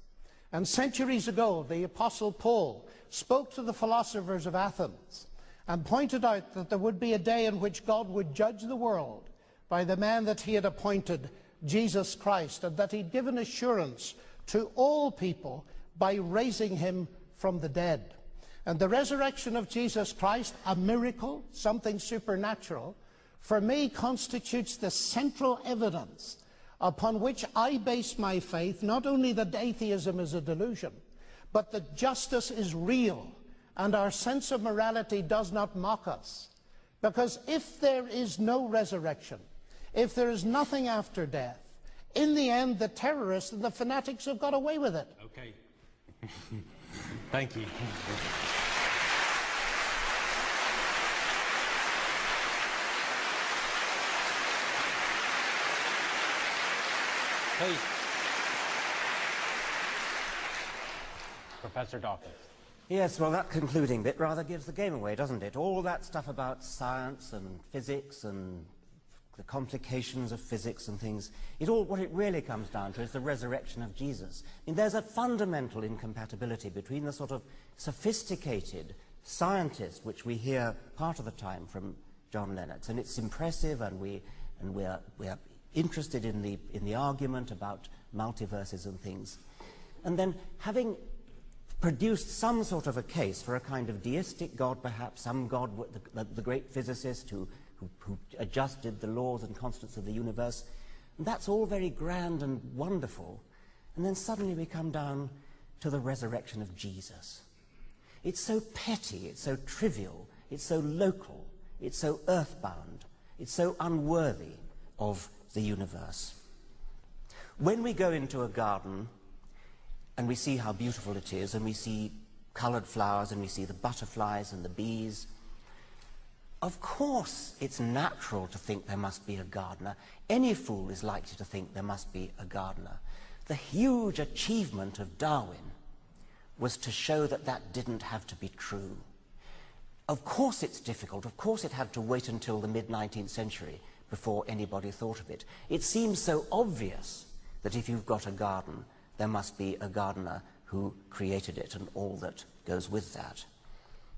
And centuries ago, the Apostle Paul spoke to the philosophers of Athens and pointed out that there would be a day in which God would judge the world by the man that he had appointed, Jesus Christ, and that he'd given assurance to all people by raising him from the dead. And the resurrection of Jesus Christ, a miracle, something supernatural, for me constitutes the central evidence upon which I base my faith, not only that atheism is a delusion, but that justice is real and our sense of morality does not mock us. Because if there is no resurrection, if there is nothing after death, in the end the terrorists and the fanatics have got away with it. Okay. Thank you. Please. Professor Dawkins. Yes, well, that concluding bit rather gives the game away, doesn't it? All that stuff about science and physics and the complications of physics and things, what it really comes down to is the resurrection of Jesus. I mean, there's a fundamental incompatibility between the sort of sophisticated scientist, which we hear part of the time from John Lennox, and it's impressive, and we are interested in the argument about multiverses and things, and then having produced some sort of a case for a kind of deistic God, perhaps, some God, the great physicist who adjusted the laws and constants of the universe. And that's all very grand and wonderful. And then suddenly we come down to the resurrection of Jesus. It's so petty, it's so trivial, it's so local, it's so earthbound, it's so unworthy of the universe. When we go into a garden, and we see how beautiful it is, and we see coloured flowers, and we see the butterflies and the bees. Of course, it's natural to think there must be a gardener. Any fool is likely to think there must be a gardener. The huge achievement of Darwin was to show that that didn't have to be true. Of course it's difficult. Of course it had to wait until the mid-19th century before anybody thought of it. It seems so obvious that if you've got a garden, there must be a gardener who created it and all that goes with that.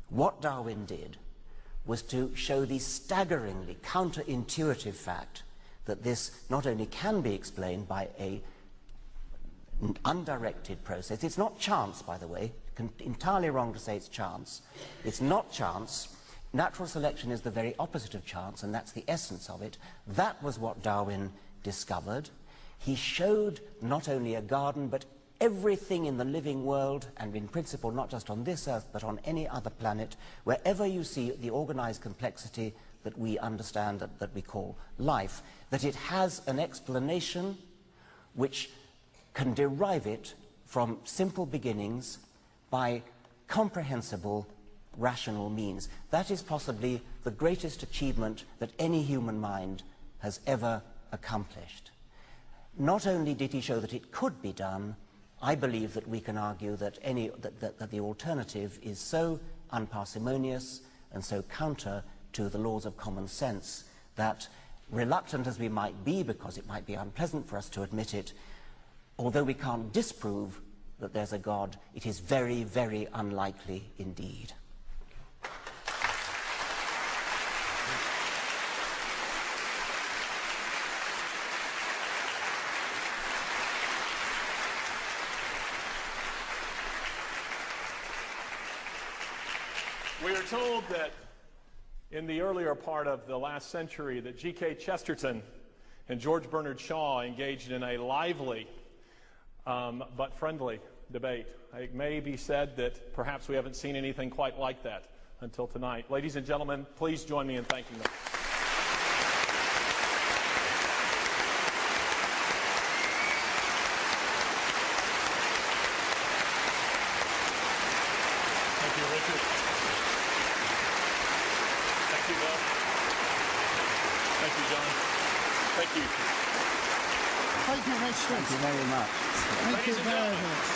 What Darwin did was to show the staggeringly counterintuitive fact that this not only can be explained by an undirected process. It's not chance, by the way. Entirely wrong to say it's chance. It's not chance. Natural selection is the very opposite of chance, and that's the essence of it. That was what Darwin discovered. He showed not only a garden, but everything in the living world, and in principle not just on this earth, but on any other planet, wherever you see the organized complexity that we understand, that we call life, that it has an explanation which can derive it from simple beginnings by comprehensible rational means. That is possibly the greatest achievement that any human mind has ever accomplished. Not only did he show that it could be done, I believe that we can argue that the alternative is so unparsimonious and so counter to the laws of common sense that, reluctant as we might be, because it might be unpleasant for us to admit it, although we can't disprove that there's a God, it is very, very unlikely indeed. We are told that in the earlier part of the last century that G.K. Chesterton and George Bernard Shaw engaged in a lively but friendly debate. It may be said that perhaps we haven't seen anything quite like that until tonight. Ladies and gentlemen, please join me in thanking them. Thank you, Richard. Thank you, Bill. Thank you, John. Thank you. Thank you, Richard. Thank you very much. Thank you very much.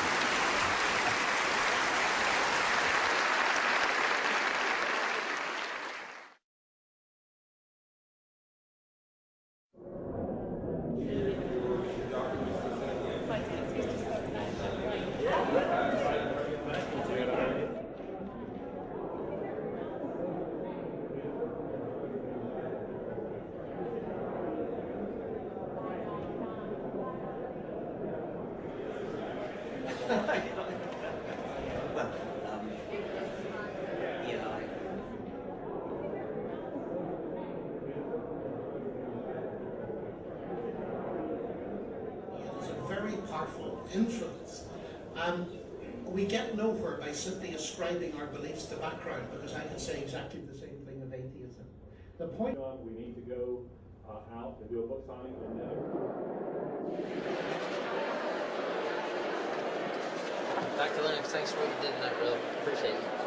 Very powerful influence. We get nowhere by simply ascribing our beliefs to background, because I can say exactly the same thing of atheism. The point... We need to go out and do a book signing. Dr. Lennox, thanks for what you did tonight, brother. Appreciate it.